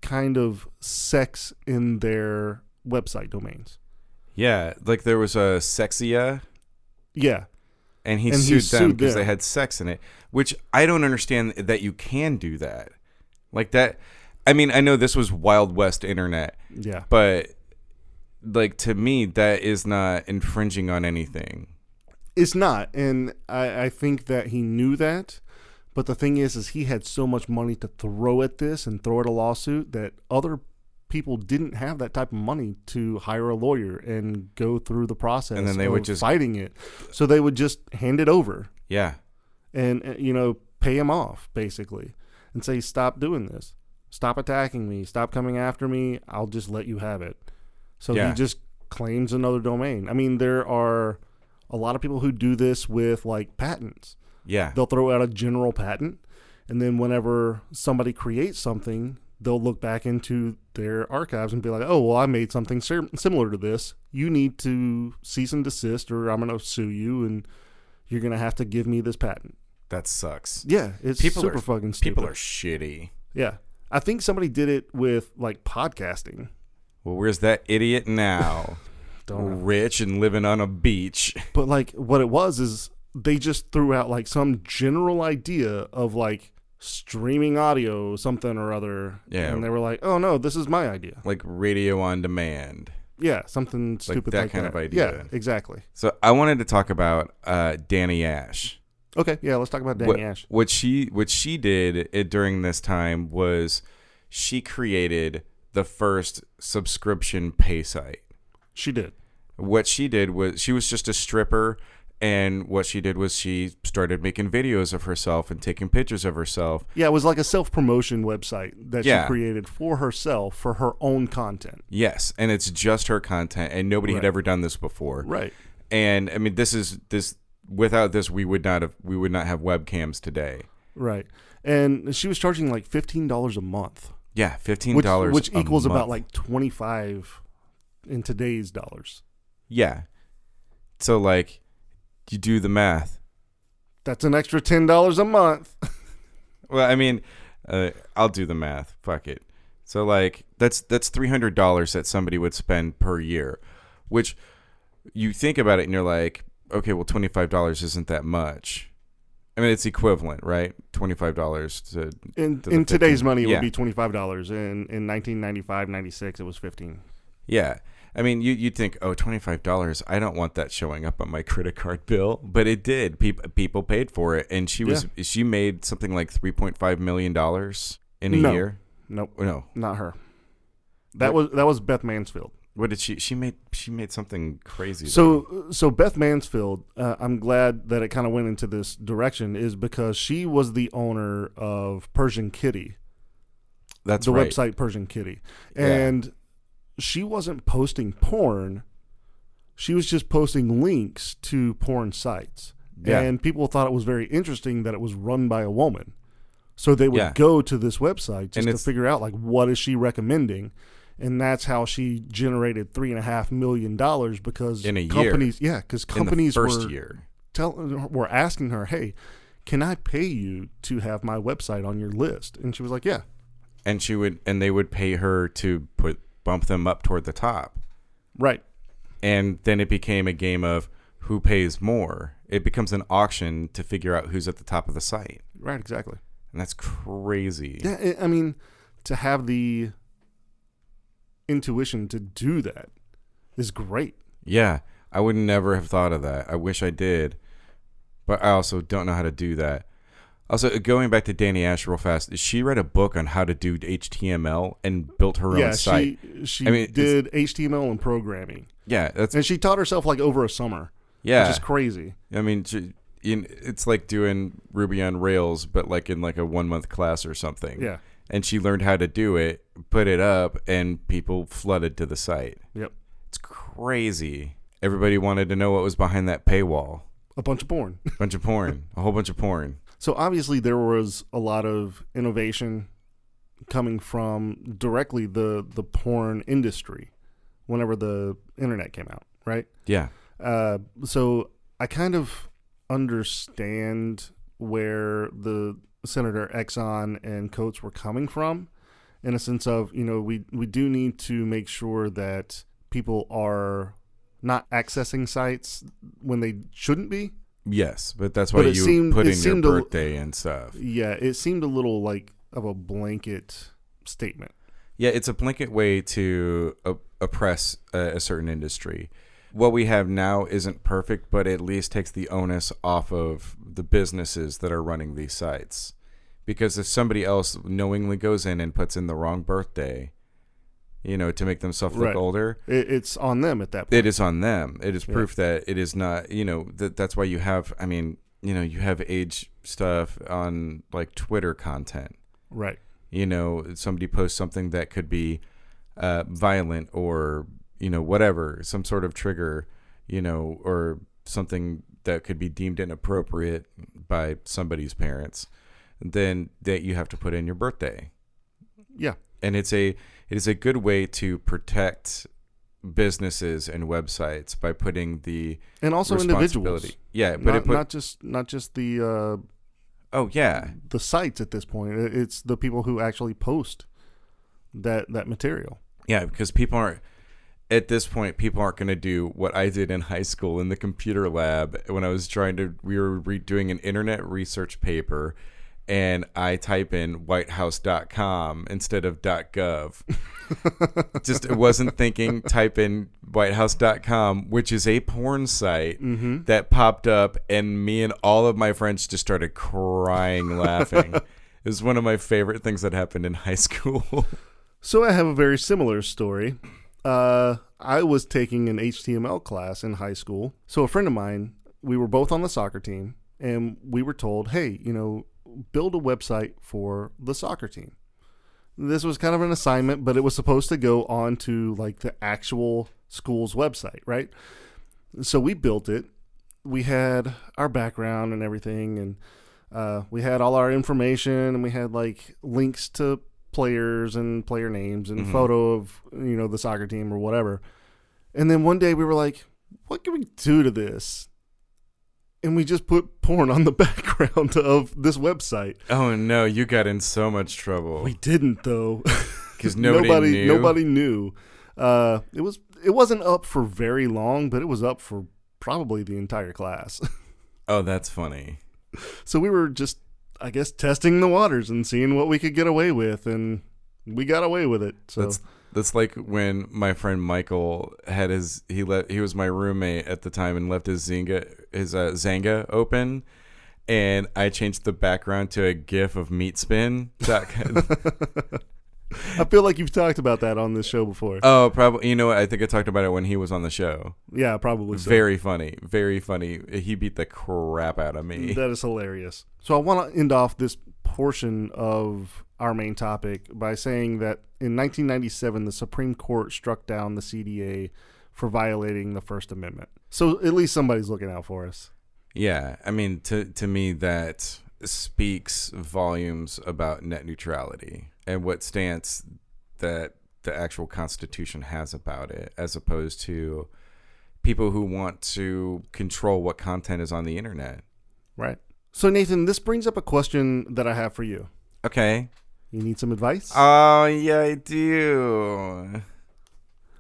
[SPEAKER 2] kind of sex in their website domains.
[SPEAKER 3] Yeah, like there was a Sexia.
[SPEAKER 2] Yeah.
[SPEAKER 3] And he sued them because they had sex in it, which I don't understand that you can do that. Like that. I mean, I know this was Wild West internet.
[SPEAKER 2] Yeah.
[SPEAKER 3] But like to me, that is not infringing on anything.
[SPEAKER 2] It's not. And I think that he knew that. But the thing is he had so much money to throw at this and throw at a lawsuit that other people didn't have that type of money to hire a lawyer and go through the process
[SPEAKER 3] and then they would just
[SPEAKER 2] fighting it. So they would just hand it over.
[SPEAKER 3] Yeah.
[SPEAKER 2] And, pay him off, basically, and say, stop doing this. Stop attacking me. Stop coming after me. I'll just let you have it. So he just claims another domain. I mean, there are a lot of people who do this with, like, patents.
[SPEAKER 3] Yeah.
[SPEAKER 2] They'll throw out a general patent, and then whenever somebody creates something, they'll look back into their archives and be like, oh, well, I made something similar to this. You need to cease and desist, or I'm going to sue you, and you're going to have to give me this patent.
[SPEAKER 3] That sucks.
[SPEAKER 2] Yeah, it's super fucking stupid.
[SPEAKER 3] People are shitty.
[SPEAKER 2] Yeah. I think somebody did it with, like, podcasting.
[SPEAKER 3] Well, where's that idiot now? Rich and living on a beach.
[SPEAKER 2] But, like, what it was is they just threw out, like, some general idea of, like, streaming audio, something or other.
[SPEAKER 3] Yeah.
[SPEAKER 2] And they were like, oh, no, this is my idea.
[SPEAKER 3] Like radio on demand.
[SPEAKER 2] Yeah, something stupid like that.
[SPEAKER 3] Kind of idea.
[SPEAKER 2] Yeah, exactly.
[SPEAKER 3] So I wanted to talk about Danny Ash.
[SPEAKER 2] Okay, yeah, let's talk about Danny Ash.
[SPEAKER 3] What she did during this time was she created the first subscription pay site.
[SPEAKER 2] She did.
[SPEAKER 3] What she did was she was just a stripper, and what she did was she started making videos of herself and taking pictures of herself.
[SPEAKER 2] Yeah, it was like a self-promotion website that she created for herself, for her own content.
[SPEAKER 3] Yes, and it's just her content, and nobody had ever done this before.
[SPEAKER 2] Right.
[SPEAKER 3] And I mean, this without this, we would not have webcams today.
[SPEAKER 2] Right. And she was charging like $15 a month.
[SPEAKER 3] Yeah, $15
[SPEAKER 2] which equals
[SPEAKER 3] a month.
[SPEAKER 2] about like $25 in today's dollars.
[SPEAKER 3] Yeah. So like, you do the math.
[SPEAKER 2] That's an extra $10 a month.
[SPEAKER 3] Well, I mean, I'll do the math. Fuck it. So like, that's $300 that somebody would spend per year, which you think about it and you're like, okay, well, $25 isn't that much. I mean, it's equivalent, right? $25 to
[SPEAKER 2] in today's money, it would be $25. In 1995, 96, it was $15.
[SPEAKER 3] Yeah. I mean, you'd think, oh, $25. I don't want that showing up on my credit card bill, but it did. People paid for it, and she made something like $3.5 million in a year.
[SPEAKER 2] Nope.
[SPEAKER 3] No,
[SPEAKER 2] not her. That was Beth Mansfield.
[SPEAKER 3] What did she made? She made something crazy.
[SPEAKER 2] So Beth Mansfield, I'm glad that it kind of went into this direction, is because she was the owner of Persian Kitty.
[SPEAKER 3] That's
[SPEAKER 2] the
[SPEAKER 3] right.
[SPEAKER 2] website Persian Kitty, and she wasn't posting porn. She was just posting links to porn sites, and people thought it was very interesting that it was run by a woman. So they would go to this website just to figure out, like, what is she recommending. And that's how she generated $3.5 million because
[SPEAKER 3] in a
[SPEAKER 2] companies,
[SPEAKER 3] year.
[SPEAKER 2] Because companies
[SPEAKER 3] in the first year
[SPEAKER 2] were asking her, "Hey, can I pay you to have my website on your list?" And she was like, "Yeah."
[SPEAKER 3] And they would pay her to bump them up toward the top,
[SPEAKER 2] right?
[SPEAKER 3] And then it became a game of who pays more. It becomes an auction to figure out who's at the top of the site.
[SPEAKER 2] Right, exactly.
[SPEAKER 3] And that's crazy.
[SPEAKER 2] Yeah, I mean, to have the intuition to do that is great.
[SPEAKER 3] Yeah, I would never have thought of that. I wish I did, but I also don't know how to do that. Also, going back to Danny Ash real fast, she read a book on how to do HTML and built her own site.
[SPEAKER 2] She
[SPEAKER 3] I mean,
[SPEAKER 2] did HTML and programming.
[SPEAKER 3] Yeah, that's
[SPEAKER 2] And she taught herself like over a summer.
[SPEAKER 3] yeah.
[SPEAKER 2] Which is crazy.
[SPEAKER 3] I mean, it's like doing Ruby on Rails, but like in like a 1-month class or something.
[SPEAKER 2] Yeah.
[SPEAKER 3] And she learned how to do it, put it up, and people flooded to the site.
[SPEAKER 2] Yep.
[SPEAKER 3] It's crazy. Everybody wanted to know what was behind that paywall.
[SPEAKER 2] A bunch of porn.
[SPEAKER 3] Bunch of porn. A whole bunch of porn.
[SPEAKER 2] So obviously there was a lot of innovation coming from directly the porn industry whenever the internet came out, right?
[SPEAKER 3] Yeah.
[SPEAKER 2] So I kind of understand where the Senator Exxon and Coates were coming from, in a sense of, we do need to make sure that people are not accessing sites when they shouldn't be.
[SPEAKER 3] Yes, but that's why
[SPEAKER 2] But
[SPEAKER 3] you put
[SPEAKER 2] it
[SPEAKER 3] in your
[SPEAKER 2] seemed a-
[SPEAKER 3] birthday and stuff.
[SPEAKER 2] Yeah, it seemed a little like of a blanket statement.
[SPEAKER 3] Yeah, it's a blanket way to oppress a certain industry. What we have now isn't perfect, but at least takes the onus off of the businesses that are running these sites. Because if somebody else knowingly goes in and puts in the wrong birthday, to make themselves look
[SPEAKER 2] Right.
[SPEAKER 3] older,
[SPEAKER 2] It's on them at that point.
[SPEAKER 3] it is on them. It is proof that it is not, that's why you have, you have age stuff on like Twitter content.
[SPEAKER 2] Right.
[SPEAKER 3] Somebody posts something that could be violent or, whatever, some sort of trigger, or something that could be deemed inappropriate by somebody's parents, then that you have to put in your birthday.
[SPEAKER 2] Yeah.
[SPEAKER 3] And it is a good way to protect businesses and websites by putting the
[SPEAKER 2] And also individuals.
[SPEAKER 3] responsibility. Yeah, but
[SPEAKER 2] not just the
[SPEAKER 3] oh yeah,
[SPEAKER 2] the sites at this point. It's the people who actually post that material.
[SPEAKER 3] yeah, because people aren't going to do what I did in high school in the computer lab when we were doing an internet research paper, and I type in whitehouse.com instead of .gov. Just it wasn't thinking, type in whitehouse.com, which is a porn site that popped up, and me and all of my friends just started crying laughing. It was one of my favorite things that happened in high school.
[SPEAKER 2] So I have a very similar story. I was taking an HTML class in high school. So a friend of mine, we were both on the soccer team, and we were told, hey, build a website for the soccer team. This was kind of an assignment, but it was supposed to go on to like the actual school's website, right? So we built it. We had our background and everything, and we had all our information, and we had like links to players and player names and photo of the soccer team or whatever. And then one day we were like, what can we do to this? And we just put porn on the background of this website.
[SPEAKER 3] Oh no, you got in so much trouble.
[SPEAKER 2] We didn't though,
[SPEAKER 3] because nobody knew.
[SPEAKER 2] Nobody knew. It wasn't up for very long, but it was up for probably the entire class.
[SPEAKER 3] Oh, that's funny.
[SPEAKER 2] So we were just, I guess, testing the waters and seeing what we could get away with, and we got away with it. So
[SPEAKER 3] that's like when my friend Michael had he was my roommate at the time and left his Zanga open, and I changed the background to a GIF of meat spin.
[SPEAKER 2] I feel like you've talked about that on this show before.
[SPEAKER 3] Oh, probably. You know what? I think I talked about it when he was on the show.
[SPEAKER 2] Yeah, probably so.
[SPEAKER 3] Very funny. Very funny. He beat the crap out of me.
[SPEAKER 2] That is hilarious. So I want to end off this portion of our main topic by saying that in 1997, the Supreme Court struck down the CDA for violating the First Amendment. So at least somebody's looking out for us.
[SPEAKER 3] Yeah. I mean, to me, that speaks volumes about net neutrality and what stance that the actual Constitution has about it, as opposed to people who want to control what content is on the internet.
[SPEAKER 2] Right. So, Nathan, this brings up a question that I have for you.
[SPEAKER 3] Okay.
[SPEAKER 2] You need some advice?
[SPEAKER 3] Oh, yeah, I do.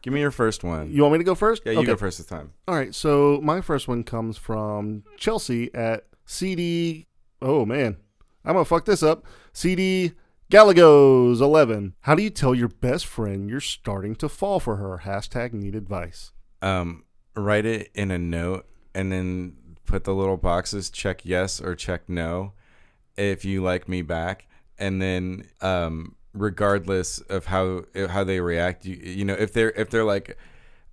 [SPEAKER 3] Give me your first one.
[SPEAKER 2] You want me to go first?
[SPEAKER 3] Yeah, you go first this time.
[SPEAKER 2] All right. So, my first one comes from Chelsea at CD. Oh, man. I'm going to fuck this up. CD Galagos 11. How do you tell your best friend you're starting to fall for her? # need advice.
[SPEAKER 3] Write it in a note and then put the little boxes, check yes or check no. if you like me back, and then regardless of how they react, you know, if they're like,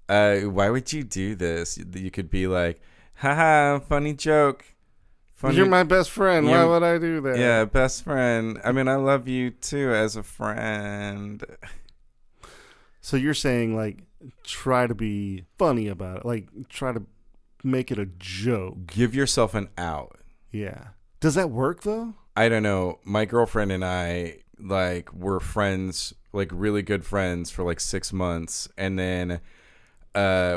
[SPEAKER 3] why would you do this? You could be like, haha, funny joke. Funny.
[SPEAKER 2] You're my best friend. Why would I do that?
[SPEAKER 3] Yeah, best friend. I mean, I love you too as a friend.
[SPEAKER 2] So you're saying, like, try to be funny about it. Like, try to make it a joke.
[SPEAKER 3] Give yourself an out.
[SPEAKER 2] Yeah. Does that work, though?
[SPEAKER 3] I don't know. My girlfriend and I, like, were friends, like, really good friends for, like, 6 months. And then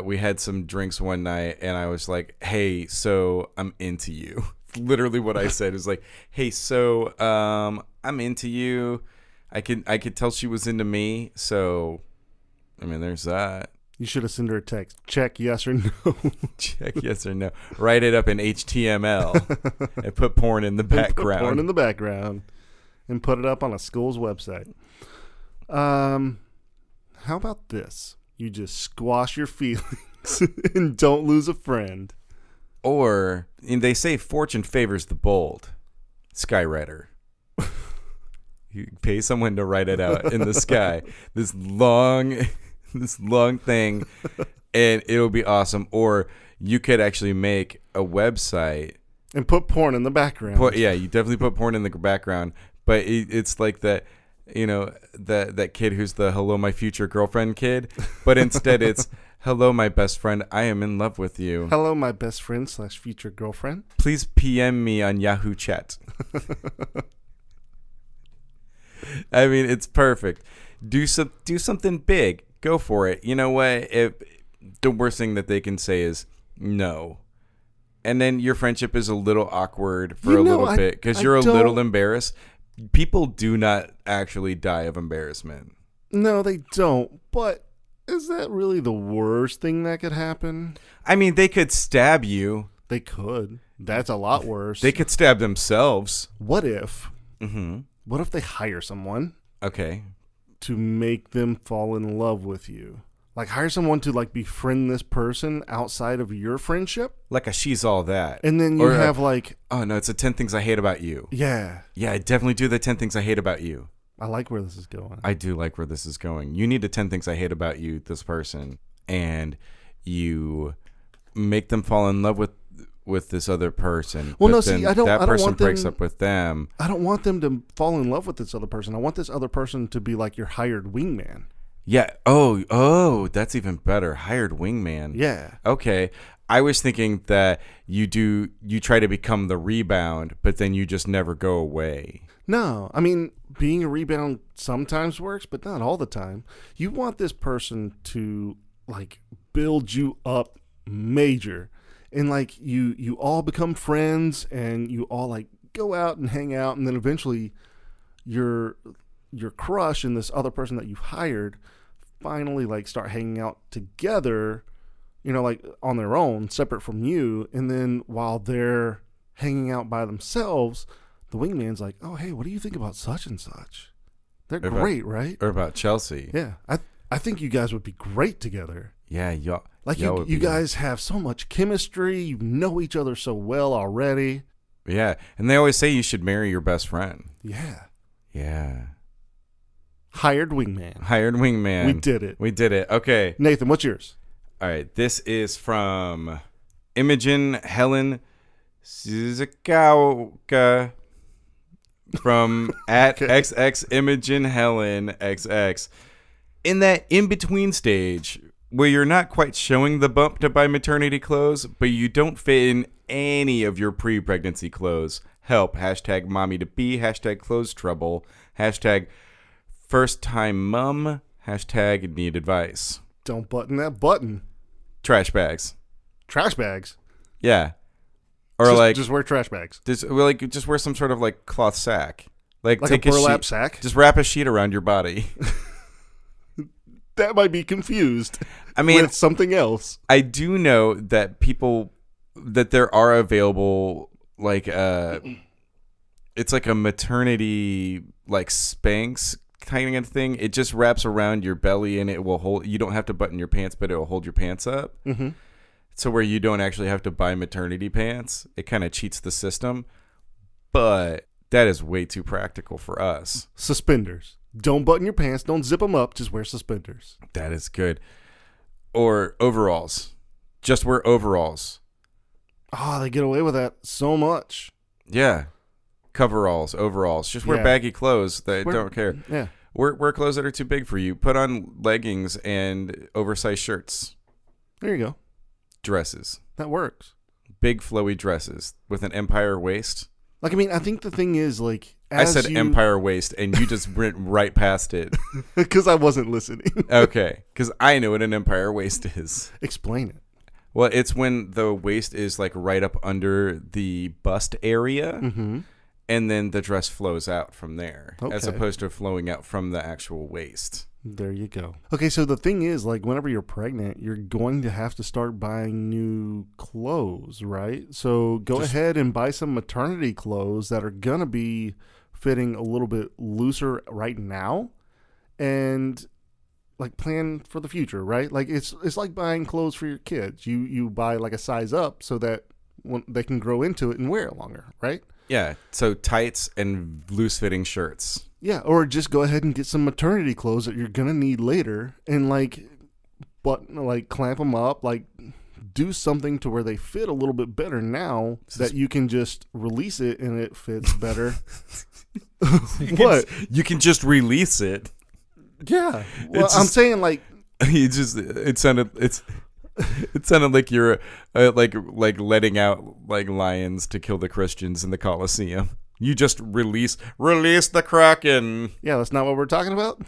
[SPEAKER 3] we had some drinks one night, and I was like, hey, so I'm into you. Literally what I said is like, hey, so I'm into you. I could tell she was into me. So, I mean, there's that.
[SPEAKER 2] You should have sent her a text. Check yes or no.
[SPEAKER 3] Check yes or no. Write it up in HTML and put porn in the background.
[SPEAKER 2] Put porn in the background and put it up on a school's website. How about this? You just squash your feelings and don't lose a friend.
[SPEAKER 3] Or, and they say fortune favors the bold. Skywriter. You pay someone to write it out in the sky. This long thing, and it'll be awesome. Or you could actually make a website
[SPEAKER 2] and put porn in the background.
[SPEAKER 3] Yeah, you definitely put porn in the background. But it's like that, you know, that kid who's the hello my future girlfriend kid. But instead it's hello my best friend, I am in love with you.
[SPEAKER 2] Hello my best friend / future girlfriend.
[SPEAKER 3] Please PM me on Yahoo Chat. I mean, it's perfect. Do something big. Go for it. You know what? The worst thing that they can say is no. And then your friendship is a little awkward for a little bit because you're a little embarrassed. People do not actually die of embarrassment.
[SPEAKER 2] No, they don't. But is that really the worst thing that could happen?
[SPEAKER 3] I mean, they could stab you.
[SPEAKER 2] They could. That's a lot worse.
[SPEAKER 3] They could stab themselves.
[SPEAKER 2] What if?
[SPEAKER 3] Mm-hmm.
[SPEAKER 2] What if they hire someone?
[SPEAKER 3] Okay.
[SPEAKER 2] To make them fall in love with you. Like, hire someone to, like, befriend this person outside of your friendship.
[SPEAKER 3] Like a she's all that.
[SPEAKER 2] And then you have, like...
[SPEAKER 3] Oh, no, it's a 10 things I hate about you.
[SPEAKER 2] Yeah.
[SPEAKER 3] Yeah, I definitely do the 10 things I hate about you.
[SPEAKER 2] I like where this is going.
[SPEAKER 3] I do like where this is going. You need the 10 things I hate about you, this person. And you make them fall in love with this other person.
[SPEAKER 2] Well,
[SPEAKER 3] but
[SPEAKER 2] no, see, I don't
[SPEAKER 3] person
[SPEAKER 2] want them,
[SPEAKER 3] breaks up with them.
[SPEAKER 2] I don't want them to fall in love with this other person. I want this other person to be like your hired wingman.
[SPEAKER 3] Yeah. Oh, that's even better. Hired wingman.
[SPEAKER 2] Yeah.
[SPEAKER 3] Okay. I was thinking that you try to become the rebound, but then you just never go away.
[SPEAKER 2] No, I mean, being a rebound sometimes works, but not all the time. You want this person to, like, build you up major. And, like, you all become friends and you all, like, go out and hang out. And then eventually your crush and this other person that you've hired finally, like, start hanging out together, you know, like, on their own, separate from you. And then while they're hanging out by themselves, the wingman's like, oh, hey, what do you think about such and such? They're great, right?
[SPEAKER 3] Or about Chelsea.
[SPEAKER 2] Yeah. I think you guys would be great together.
[SPEAKER 3] Yeah, y'all.
[SPEAKER 2] Like, you guys have so much chemistry. You know each other so well already.
[SPEAKER 3] Yeah. And they always say you should marry your best friend.
[SPEAKER 2] Yeah.
[SPEAKER 3] Yeah.
[SPEAKER 2] Hired wingman.
[SPEAKER 3] Hired wingman.
[SPEAKER 2] We did it.
[SPEAKER 3] We did it. Okay.
[SPEAKER 2] Nathan, what's yours?
[SPEAKER 3] All right. This is from Imogen Helen Suzukauka from at XX Imogen Helen XX. In that in-between stage where you're not quite showing the bump to buy maternity clothes, but you don't fit in any of your pre-pregnancy clothes. Help. Hashtag mommy to be. Hashtag clothes trouble. Hashtag first time mom. Hashtag need advice.
[SPEAKER 2] Don't button that button.
[SPEAKER 3] Trash bags.
[SPEAKER 2] Trash bags.
[SPEAKER 3] Yeah. Or
[SPEAKER 2] just wear trash bags.
[SPEAKER 3] just wear some sort of like cloth sack. Like
[SPEAKER 2] a
[SPEAKER 3] take
[SPEAKER 2] burlap
[SPEAKER 3] sheet,
[SPEAKER 2] sack?
[SPEAKER 3] Just wrap a sheet around your body.
[SPEAKER 2] That might be confused.
[SPEAKER 3] I mean,
[SPEAKER 2] with something else.
[SPEAKER 3] I do know that there are available like it's like a maternity like Spanx kind of thing. It just wraps around your belly and it will hold. You don't have to button your pants, but it will hold your pants up.
[SPEAKER 2] Mm-hmm.
[SPEAKER 3] So where you don't actually have to buy maternity pants, it kind of cheats the system. But That is way too practical for us.
[SPEAKER 2] Suspenders. Don't button your pants. Don't zip them up. Just wear suspenders.
[SPEAKER 3] That is good. Or overalls. Just wear overalls.
[SPEAKER 2] Oh, they get away with that so much.
[SPEAKER 3] Yeah. Coveralls, overalls. Just wear
[SPEAKER 2] Yeah.
[SPEAKER 3] baggy clothes that don't care.
[SPEAKER 2] Yeah.
[SPEAKER 3] Wear clothes that are too big for you. Put on leggings and oversized shirts.
[SPEAKER 2] There you go.
[SPEAKER 3] Dresses.
[SPEAKER 2] That works.
[SPEAKER 3] Big flowy dresses with an empire waist.
[SPEAKER 2] Like, I mean, I think the thing is, like,
[SPEAKER 3] I said empire waist, and you just went right past it.
[SPEAKER 2] because I wasn't listening.
[SPEAKER 3] Okay, because I know what an empire waist is.
[SPEAKER 2] Explain it.
[SPEAKER 3] Well, it's when the waist is like right up under the bust area,
[SPEAKER 2] Mm-hmm.
[SPEAKER 3] and then the dress flows out from there, as
[SPEAKER 2] Okay.
[SPEAKER 3] opposed to flowing out from the actual waist.
[SPEAKER 2] There you go. Okay, so the thing is, like, whenever you're pregnant, you're going to have to start buying new clothes, right? So go ahead and buy some maternity clothes that are going to be fitting a little bit looser right now, and like plan for the future, right? Like it's like buying clothes for your kids. You buy like a size up so that when they can grow into it and wear it longer, right?
[SPEAKER 3] Yeah, so tights and loose-fitting shirts.
[SPEAKER 2] Yeah, or just go ahead and get some maternity clothes that you're gonna need later, and like clamp them up, like do something to where they fit a little bit better now that you can just release it and it fits better. What?
[SPEAKER 3] You can just release it.
[SPEAKER 2] Yeah. Well,
[SPEAKER 3] It's
[SPEAKER 2] I'm
[SPEAKER 3] just-
[SPEAKER 2] saying like
[SPEAKER 3] It sounded like you're like letting out like lions to kill the Christians in the Colosseum. You just release the Kraken.
[SPEAKER 2] yeah, that's not what we're talking about.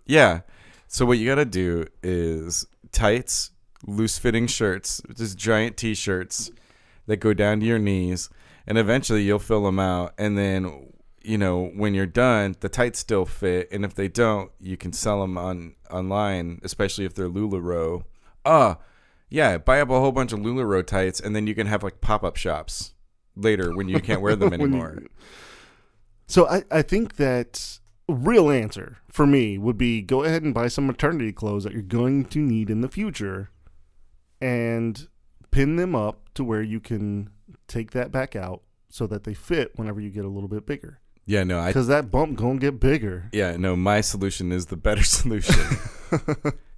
[SPEAKER 3] Yeah. So what you got to do is tights, loose-fitting shirts, just giant T-shirts that go down to your knees, and eventually you'll fill them out. And then, you know, when you're done, the tights still fit, and if they don't, you can sell them online, especially if they're LuLaRoe. Yeah, buy up a whole bunch of LuLaRoe tights, and then you can have like pop-up shops later when you can't wear them
[SPEAKER 2] When you-
[SPEAKER 3] anymore.
[SPEAKER 2] So I think that a real answer for me would be go ahead and buy some maternity clothes that you're going to need in the future and pin them up to where you can take that back out so that they fit whenever you get a little bit bigger.
[SPEAKER 3] Yeah, no,
[SPEAKER 2] Because that bump gonna get bigger.
[SPEAKER 3] Yeah, no, my solution is the better solution.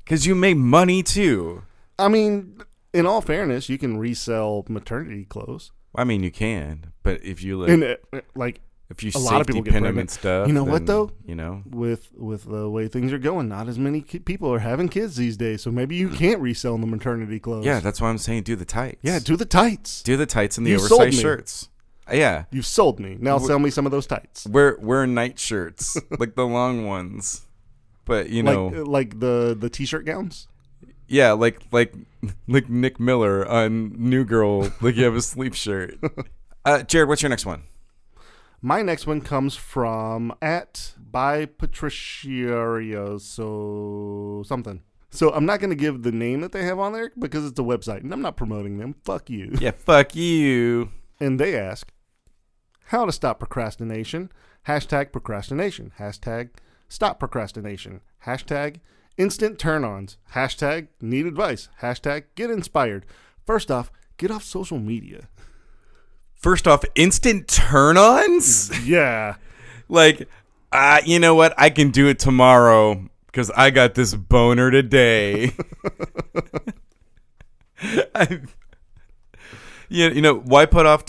[SPEAKER 3] Because you make money too.
[SPEAKER 2] I mean, in all fairness, you can resell maternity clothes.
[SPEAKER 3] I mean, you can, but if you like,
[SPEAKER 2] And like
[SPEAKER 3] if you
[SPEAKER 2] a lot of people
[SPEAKER 3] safety
[SPEAKER 2] get
[SPEAKER 3] pin them
[SPEAKER 2] pregnant.
[SPEAKER 3] and stuff,
[SPEAKER 2] You know what,
[SPEAKER 3] then,
[SPEAKER 2] though?
[SPEAKER 3] You know,
[SPEAKER 2] with the way things are going, not as many people are having kids these days. So maybe you can't resell the maternity clothes.
[SPEAKER 3] yeah, that's why I'm saying do the tights.
[SPEAKER 2] Yeah, do the tights.
[SPEAKER 3] do the tights and the
[SPEAKER 2] You sold
[SPEAKER 3] oversized
[SPEAKER 2] me.
[SPEAKER 3] shirts. Yeah,
[SPEAKER 2] You've sold me. Now sell me some of those tights.
[SPEAKER 3] wear night shirts like the long ones, but you know,
[SPEAKER 2] Like the t-shirt gowns.
[SPEAKER 3] yeah, like Nick Miller on New Girl, like you have a sleep shirt. Jared, what's your next one?
[SPEAKER 2] My next one comes from by Patricia, so something. So I'm not going to give the name that they have on there because it's a website and I'm not promoting them. Fuck you.
[SPEAKER 3] Yeah, fuck you.
[SPEAKER 2] And they ask, how to stop procrastination. #procrastination. #stop procrastination. #instant turn-ons. #need advice. #get inspired. First off, get off social media.
[SPEAKER 3] First off, instant turn-ons?
[SPEAKER 2] Yeah.
[SPEAKER 3] Like, you know what? I can do it tomorrow because I got this boner today. You know, why put off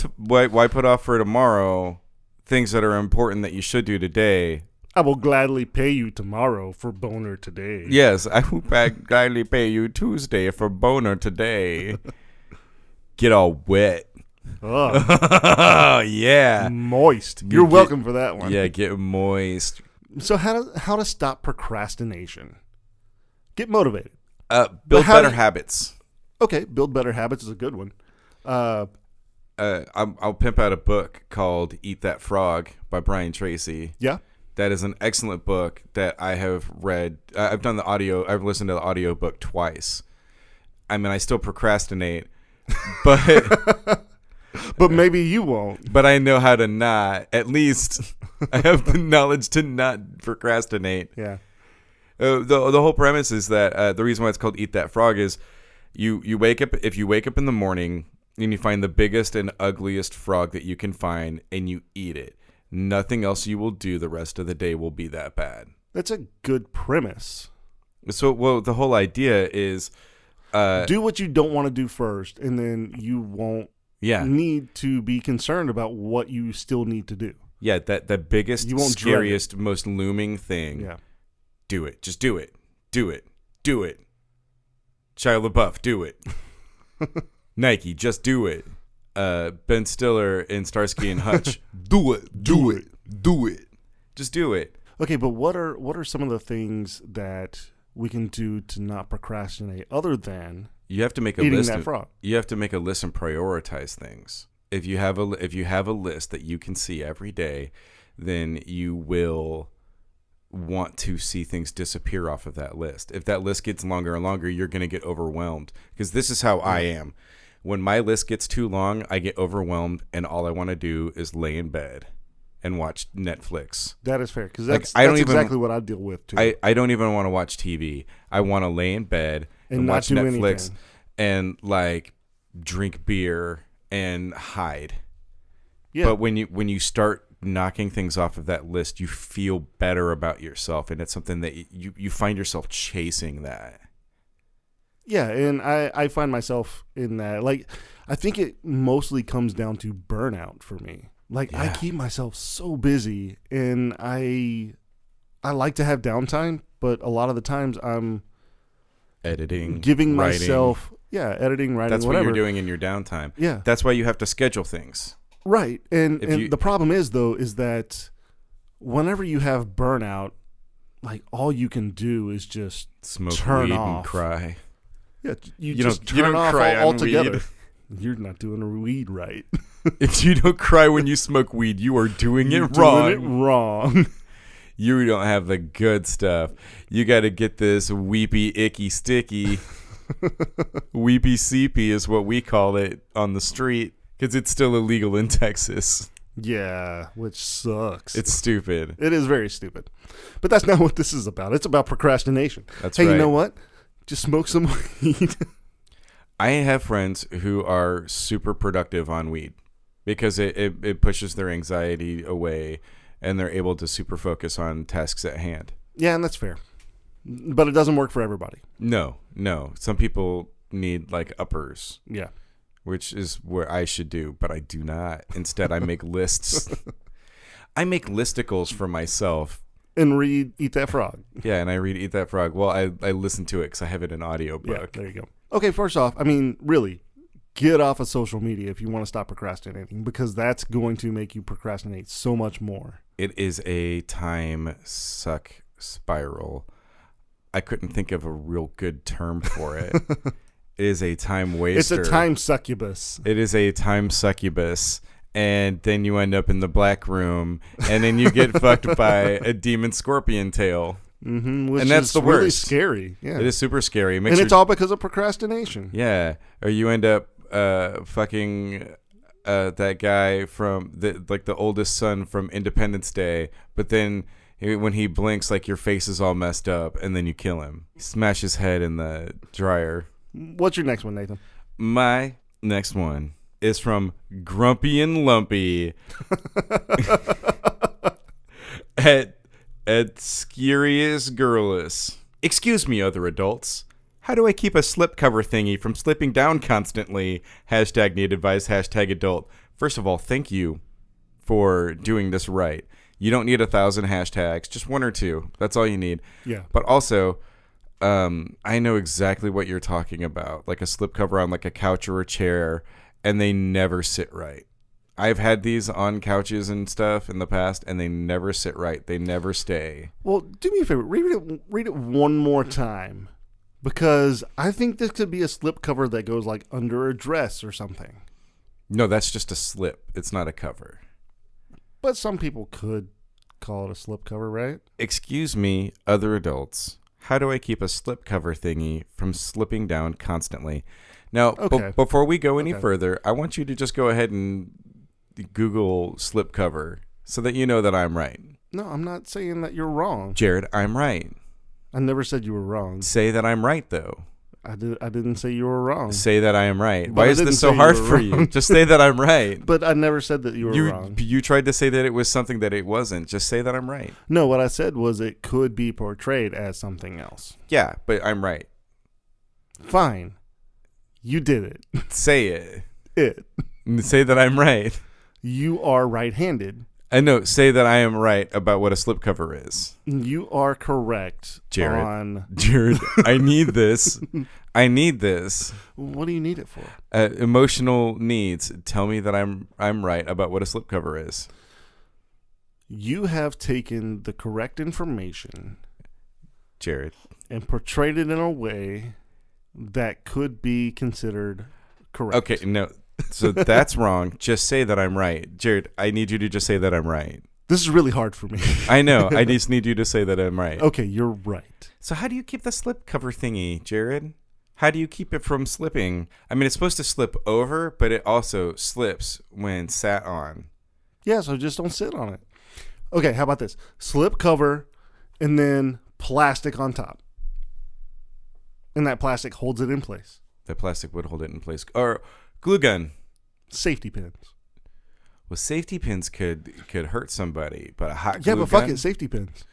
[SPEAKER 3] for tomorrow things that are important that you should do today?
[SPEAKER 2] I will gladly pay you tomorrow for boner today.
[SPEAKER 3] Yes, I will gladly pay you Tuesday for boner today. Get all wet.
[SPEAKER 2] Ugh,
[SPEAKER 3] Oh, yeah.
[SPEAKER 2] moist. You're welcome for that one.
[SPEAKER 3] Yeah, get moist.
[SPEAKER 2] So how to stop procrastination? Get motivated.
[SPEAKER 3] Build
[SPEAKER 2] how
[SPEAKER 3] better
[SPEAKER 2] do-
[SPEAKER 3] habits.
[SPEAKER 2] Okay, build better habits is a good one.
[SPEAKER 3] I'll pimp out a book called Eat That Frog by Brian Tracy.
[SPEAKER 2] Yeah.
[SPEAKER 3] That is an excellent book that I have read. I've listened to the audio book twice. I mean, I still procrastinate, but
[SPEAKER 2] But maybe you won't.
[SPEAKER 3] but I know how to not. At least I have the knowledge to not procrastinate.
[SPEAKER 2] Yeah.
[SPEAKER 3] The whole premise is that the reason why it's called Eat That Frog is you wake up in the morning and you find the biggest and ugliest frog that you can find and you eat it. nothing else you will do the rest of the day will be that bad.
[SPEAKER 2] That's a good premise.
[SPEAKER 3] So, well, the whole idea is,
[SPEAKER 2] Do what you don't want to do first, and then you won't
[SPEAKER 3] yeah,
[SPEAKER 2] need to be concerned about what you still need to do.
[SPEAKER 3] yeah, that the biggest,
[SPEAKER 2] You won't dread it.
[SPEAKER 3] scariest, most looming thing.
[SPEAKER 2] Yeah.
[SPEAKER 3] Do it. Just do it. Do it. Do it. Shia LaBeouf, do it. Nike, just do it. Ben Stiller in Starsky and Hutch, do it. Do it. Do it. Just do it.
[SPEAKER 2] Okay, but what are some of the things that we can do to not procrastinate other than
[SPEAKER 3] You have to make a
[SPEAKER 2] eating
[SPEAKER 3] list.
[SPEAKER 2] that frog?
[SPEAKER 3] You have to make a list and prioritize things. If you have a list that you can see every day, then you will want to see things disappear off of that list. If that list gets longer and longer, you're going to get overwhelmed, because this is how I am. When my list gets too long, I get overwhelmed, and all I want to do is lay in bed and watch Netflix.
[SPEAKER 2] That is fair, because
[SPEAKER 3] Like,
[SPEAKER 2] that's,
[SPEAKER 3] I don't
[SPEAKER 2] that's
[SPEAKER 3] even-
[SPEAKER 2] exactly what I deal with too.
[SPEAKER 3] I don't even want to watch TV. I want to lay in bed
[SPEAKER 2] And
[SPEAKER 3] and
[SPEAKER 2] not
[SPEAKER 3] watch
[SPEAKER 2] do
[SPEAKER 3] Netflix
[SPEAKER 2] anything.
[SPEAKER 3] and like drink beer and hide.
[SPEAKER 2] Yeah.
[SPEAKER 3] But when you start knocking things off of that list, you feel better about yourself, and it's something that you find yourself chasing that.
[SPEAKER 2] Yeah, and I find myself in that. Like, I think it mostly comes down to burnout for me. Like, I
[SPEAKER 3] Yeah.
[SPEAKER 2] keep myself so busy, and I like to have downtime, but a lot of the times I'm
[SPEAKER 3] Editing,
[SPEAKER 2] giving
[SPEAKER 3] writing.
[SPEAKER 2] myself, writing, writing,
[SPEAKER 3] That's
[SPEAKER 2] whatever.
[SPEAKER 3] what you're doing in your downtime.
[SPEAKER 2] Yeah,
[SPEAKER 3] That's why you have to schedule things.
[SPEAKER 2] right. And,
[SPEAKER 3] If
[SPEAKER 2] and
[SPEAKER 3] you-
[SPEAKER 2] the problem is, though, is that whenever you have burnout, like, all you can do is just
[SPEAKER 3] Smoke
[SPEAKER 2] Turn
[SPEAKER 3] weed
[SPEAKER 2] off.
[SPEAKER 3] and cry.
[SPEAKER 2] you
[SPEAKER 3] You
[SPEAKER 2] just
[SPEAKER 3] don't- you
[SPEAKER 2] turn
[SPEAKER 3] don't
[SPEAKER 2] off
[SPEAKER 3] cry on
[SPEAKER 2] altogether.
[SPEAKER 3] weed.
[SPEAKER 2] You're not doing a weed right.
[SPEAKER 3] If you don't cry when you smoke weed, you are doing
[SPEAKER 2] You're
[SPEAKER 3] it wrong.
[SPEAKER 2] doing it wrong.
[SPEAKER 3] You don't have the good stuff. You got to get this weepy, icky, sticky. Weepy seepy is what we call it on the street, because it's still illegal in Texas.
[SPEAKER 2] Yeah, which sucks.
[SPEAKER 3] It's stupid.
[SPEAKER 2] It is very stupid. But that's not what this is about. It's about procrastination.
[SPEAKER 3] That's
[SPEAKER 2] hey,
[SPEAKER 3] right.
[SPEAKER 2] you know what? Just smoke some weed.
[SPEAKER 3] I have friends who are super productive on weed because it pushes their anxiety away, and they're able to super focus on tasks at hand.
[SPEAKER 2] Yeah, and that's fair. But it doesn't work for everybody.
[SPEAKER 3] No. Some people need like uppers,
[SPEAKER 2] Yeah.
[SPEAKER 3] which is what I should do, but I do not. Instead, I make lists. I make listicles for myself.
[SPEAKER 2] And read Eat That Frog.
[SPEAKER 3] Yeah, and I read Eat That Frog. Well, I listen to it because I have it in
[SPEAKER 2] Yeah,
[SPEAKER 3] audiobook.
[SPEAKER 2] there you go. Okay, first off, I mean, really, get off of social media if you want to stop procrastinating, because that's going to make you procrastinate so much more.
[SPEAKER 3] It is a time suck spiral. I couldn't think of a real good term for it. It is a time waster.
[SPEAKER 2] It's a time succubus.
[SPEAKER 3] It is a time succubus. And then you end up in the black room, and then you get fucked by a demon scorpion tail.
[SPEAKER 2] Which
[SPEAKER 3] And that's
[SPEAKER 2] is
[SPEAKER 3] the
[SPEAKER 2] really
[SPEAKER 3] worst.
[SPEAKER 2] scary. Yeah.
[SPEAKER 3] It is super scary. It
[SPEAKER 2] And
[SPEAKER 3] makes
[SPEAKER 2] it's all because of procrastination.
[SPEAKER 3] yeah. Or you end up fucking that guy from the oldest son from Independence Day, but then when he blinks, like your face is all messed up, and then you kill him. Smash his head in the dryer.
[SPEAKER 2] What's your next one, Nathan?
[SPEAKER 3] My next one is from Grumpy and Lumpy at Scurious Girlus. Excuse me, other adults. How do I keep a slipcover thingy from slipping down constantly? Hashtag need advice, hashtag adult. First of all, thank you for doing this right. You don't need 1,000 hashtags, just one or two. That's all you need.
[SPEAKER 2] Yeah.
[SPEAKER 3] But also, I know exactly what you're talking about, like a slipcover on like a couch or a chair, and they never sit right. I've had these on couches and stuff in the past, and they never sit right. They never stay.
[SPEAKER 2] Well, do me a favor. Read it one more time, because I think this could be a slipcover that goes like under a dress or something.
[SPEAKER 3] No, that's just a slip. It's not a cover.
[SPEAKER 2] But some people could call it a slipcover, right?
[SPEAKER 3] Excuse me, other adults. How do I keep a slipcover thingy from slipping down constantly? Now,
[SPEAKER 2] Okay.
[SPEAKER 3] before we go any
[SPEAKER 2] Okay.
[SPEAKER 3] further, I want you to just go ahead and Google slipcover so that you know that I'm right.
[SPEAKER 2] No, I'm not saying that you're wrong.
[SPEAKER 3] Jared, I'm right.
[SPEAKER 2] I never said you were wrong.
[SPEAKER 3] Say that I'm right, though.
[SPEAKER 2] I didn't say you were wrong.
[SPEAKER 3] Say that I am right.
[SPEAKER 2] But
[SPEAKER 3] Why
[SPEAKER 2] I
[SPEAKER 3] is
[SPEAKER 2] didn't
[SPEAKER 3] this so
[SPEAKER 2] say
[SPEAKER 3] hard
[SPEAKER 2] you were
[SPEAKER 3] for
[SPEAKER 2] wrong.
[SPEAKER 3] you? Just say that I'm right.
[SPEAKER 2] But I never said that you were wrong.
[SPEAKER 3] You tried to say that it was something that it wasn't. Just say that I'm right.
[SPEAKER 2] No, what I said was it could be portrayed as something else.
[SPEAKER 3] Yeah, but I'm right.
[SPEAKER 2] Fine. You did it.
[SPEAKER 3] Say it.
[SPEAKER 2] It.
[SPEAKER 3] Say that I'm right.
[SPEAKER 2] You are right-handed.
[SPEAKER 3] I know. Say that I am right about what a slipcover is.
[SPEAKER 2] You are correct
[SPEAKER 3] Jared.
[SPEAKER 2] on...
[SPEAKER 3] Jared, I need this. I need this.
[SPEAKER 2] What do you need it for?
[SPEAKER 3] Emotional needs. Tell me that I'm right about what a slipcover is.
[SPEAKER 2] You have taken the correct information
[SPEAKER 3] Jared.
[SPEAKER 2] and portrayed it in a way that could be considered correct.
[SPEAKER 3] Okay, no. So that's wrong. Just say that I'm right. Jared, I need you to just say that I'm right.
[SPEAKER 2] This is really hard for me.
[SPEAKER 3] I know. I just need you to say that I'm right.
[SPEAKER 2] Okay, you're right.
[SPEAKER 3] So how do you keep the slipcover thingy, Jared? How do you keep it from slipping? I mean, it's supposed to slip over, but it also slips when sat on.
[SPEAKER 2] Yeah, so just don't sit on it. Okay, how about this? Slip cover and then plastic on top. And that plastic holds it in place.
[SPEAKER 3] The plastic would hold it in place. Or glue gun.
[SPEAKER 2] Safety pins.
[SPEAKER 3] Well, safety pins could hurt somebody, but a hot
[SPEAKER 2] Yeah,
[SPEAKER 3] glue
[SPEAKER 2] but fuck
[SPEAKER 3] gun,
[SPEAKER 2] it, safety pins.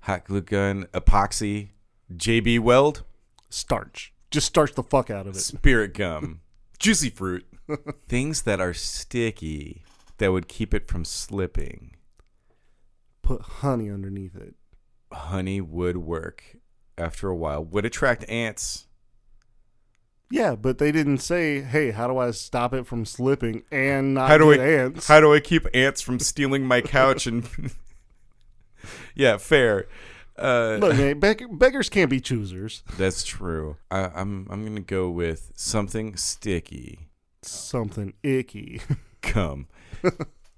[SPEAKER 3] hot glue gun, epoxy, JB Weld,
[SPEAKER 2] Starch. Just starch the fuck out of it.
[SPEAKER 3] spirit gum, juicy fruit, things that are sticky that would keep it from slipping.
[SPEAKER 2] Put honey underneath it.
[SPEAKER 3] Honey would work after a while. Would attract ants.
[SPEAKER 2] Yeah, but they didn't say, hey, how do I stop it from slipping and not
[SPEAKER 3] How do
[SPEAKER 2] get ants?
[SPEAKER 3] How do I keep ants from stealing my couch? And yeah, fair.
[SPEAKER 2] Look, man, beggars can't be choosers.
[SPEAKER 3] That's true. I'm gonna go with something sticky.
[SPEAKER 2] Something icky.
[SPEAKER 3] Come,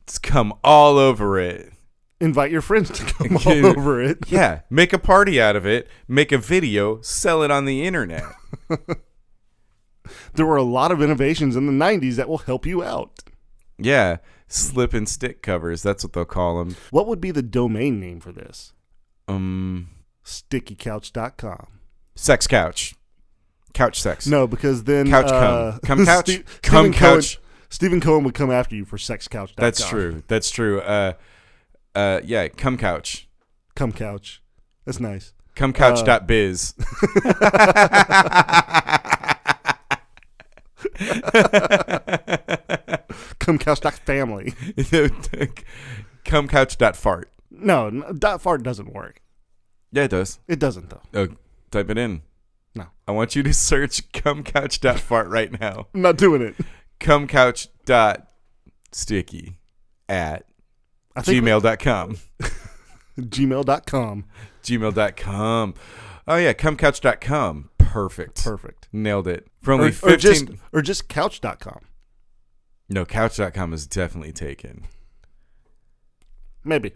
[SPEAKER 3] it's come all over it.
[SPEAKER 2] Invite your friends to come all over it.
[SPEAKER 3] Yeah, make a party out of it. Make a video. Sell it on the internet.
[SPEAKER 2] There were a lot of innovations in the 90s that will help you out.
[SPEAKER 3] Yeah, slip and stick covers. That's what they'll call them.
[SPEAKER 2] What would be the domain name for this? StickyCouch.com.
[SPEAKER 3] Sex couch. Couch sex.
[SPEAKER 2] No, because then...
[SPEAKER 3] Couch come couch.
[SPEAKER 2] Stephen
[SPEAKER 3] Couch.
[SPEAKER 2] Stephen Cohen would come after you for SexCouch.com.
[SPEAKER 3] That's true. That's true. Yeah, come couch.
[SPEAKER 2] Come Couch. That's nice.
[SPEAKER 3] Comecouch.biz.
[SPEAKER 2] Comecouch.family.
[SPEAKER 3] Comecouch.fart.
[SPEAKER 2] No, .fart doesn't work.
[SPEAKER 3] Yeah, it does.
[SPEAKER 2] It doesn't, though.
[SPEAKER 3] Oh, type it in.
[SPEAKER 2] No.
[SPEAKER 3] I want you to search comecouch.fart right now.
[SPEAKER 2] I'm not doing it.
[SPEAKER 3] Comecouch.sticky at gmail.com.
[SPEAKER 2] Gmail.com.
[SPEAKER 3] Gmail.com. Oh, yeah, comecouch.com. Perfect.
[SPEAKER 2] Perfect.
[SPEAKER 3] Nailed it. For only
[SPEAKER 2] Or
[SPEAKER 3] 15...
[SPEAKER 2] just couch.com.
[SPEAKER 3] No, couch.com is definitely taken.
[SPEAKER 2] Maybe.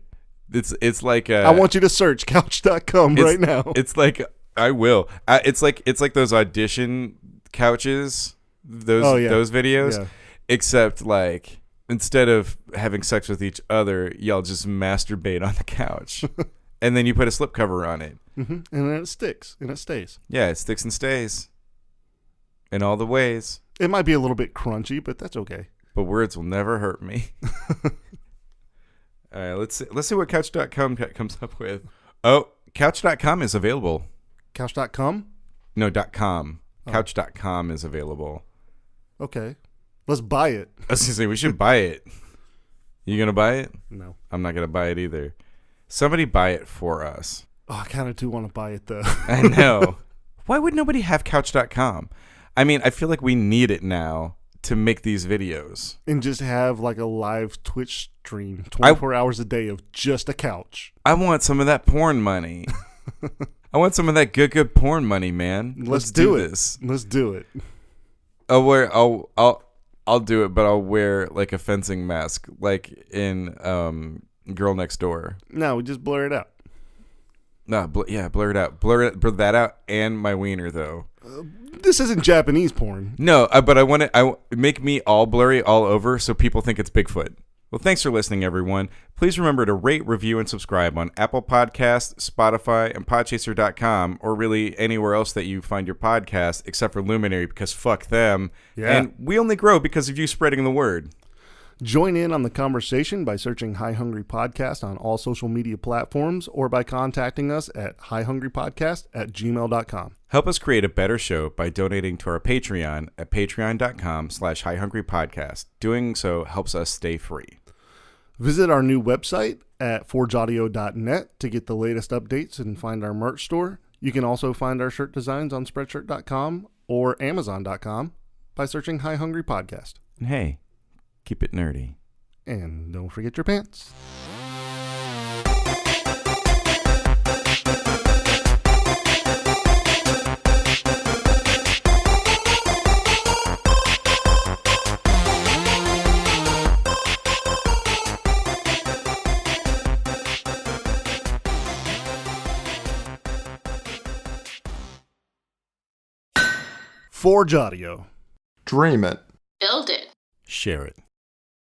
[SPEAKER 3] It's like
[SPEAKER 2] I want you to search couch.com right now.
[SPEAKER 3] It's like I will. It's like those audition couches, those videos,
[SPEAKER 2] Yeah.
[SPEAKER 3] except like instead of having sex with each other, y'all just masturbate on the couch, and then you put a slipcover on it.
[SPEAKER 2] And then it sticks and it stays.
[SPEAKER 3] Yeah, it sticks and stays in all the ways.
[SPEAKER 2] It might be a little bit crunchy, but that's okay.
[SPEAKER 3] But words will never hurt me. All right, let's see what couch.com comes up with. Oh, couch.com is available.
[SPEAKER 2] Couch.com?
[SPEAKER 3] No, .com.
[SPEAKER 2] Oh.
[SPEAKER 3] Couch.com is available.
[SPEAKER 2] Okay. Let's buy it.
[SPEAKER 3] I was gonna say we should buy it. You gonna buy it?
[SPEAKER 2] No.
[SPEAKER 3] I'm not gonna buy it either. Somebody buy it for us.
[SPEAKER 2] Oh, I kind of do want to buy it, though.
[SPEAKER 3] I know. Why would nobody have couch.com? I mean, I feel like we need it now to make these videos.
[SPEAKER 2] And just have like a live Twitch stream 24 hours a day of just a couch.
[SPEAKER 3] I want some of that porn money. I want some of that good porn money, man.
[SPEAKER 2] Let's do it.
[SPEAKER 3] This.
[SPEAKER 2] Let's do it.
[SPEAKER 3] I'll do it, but I'll wear like a fencing mask, like in Girl Next Door.
[SPEAKER 2] No, we just blur it out.
[SPEAKER 3] No, blur it out. Blur that out, and my wiener though.
[SPEAKER 2] This isn't Japanese porn.
[SPEAKER 3] No, but I want to make me all blurry all over so people think it's Bigfoot. Well, thanks for listening, everyone. Please remember to rate, review, and subscribe on Apple Podcasts, Spotify, and Podchaser.com, or really anywhere else that you find your podcast, except for Luminary, because fuck them.
[SPEAKER 2] Yeah.
[SPEAKER 3] And we only grow because of you spreading the word.
[SPEAKER 2] Join in on the conversation by searching High Hungry Podcast on all social media platforms or by contacting us at highhungrypodcast@gmail.com.
[SPEAKER 3] Help us create a better show by donating to our Patreon at patreon.com/highhungrypodcast. Doing so helps us stay free.
[SPEAKER 2] Visit our new website at forgeaudio.net to get the latest updates and find our merch store. You can also find our shirt designs on spreadshirt.com or amazon.com by searching High Hungry Podcast.
[SPEAKER 3] And hey, keep it nerdy.
[SPEAKER 2] And don't forget your pants. Forge Audio.
[SPEAKER 6] Dream it.
[SPEAKER 7] Build it.
[SPEAKER 3] Share it.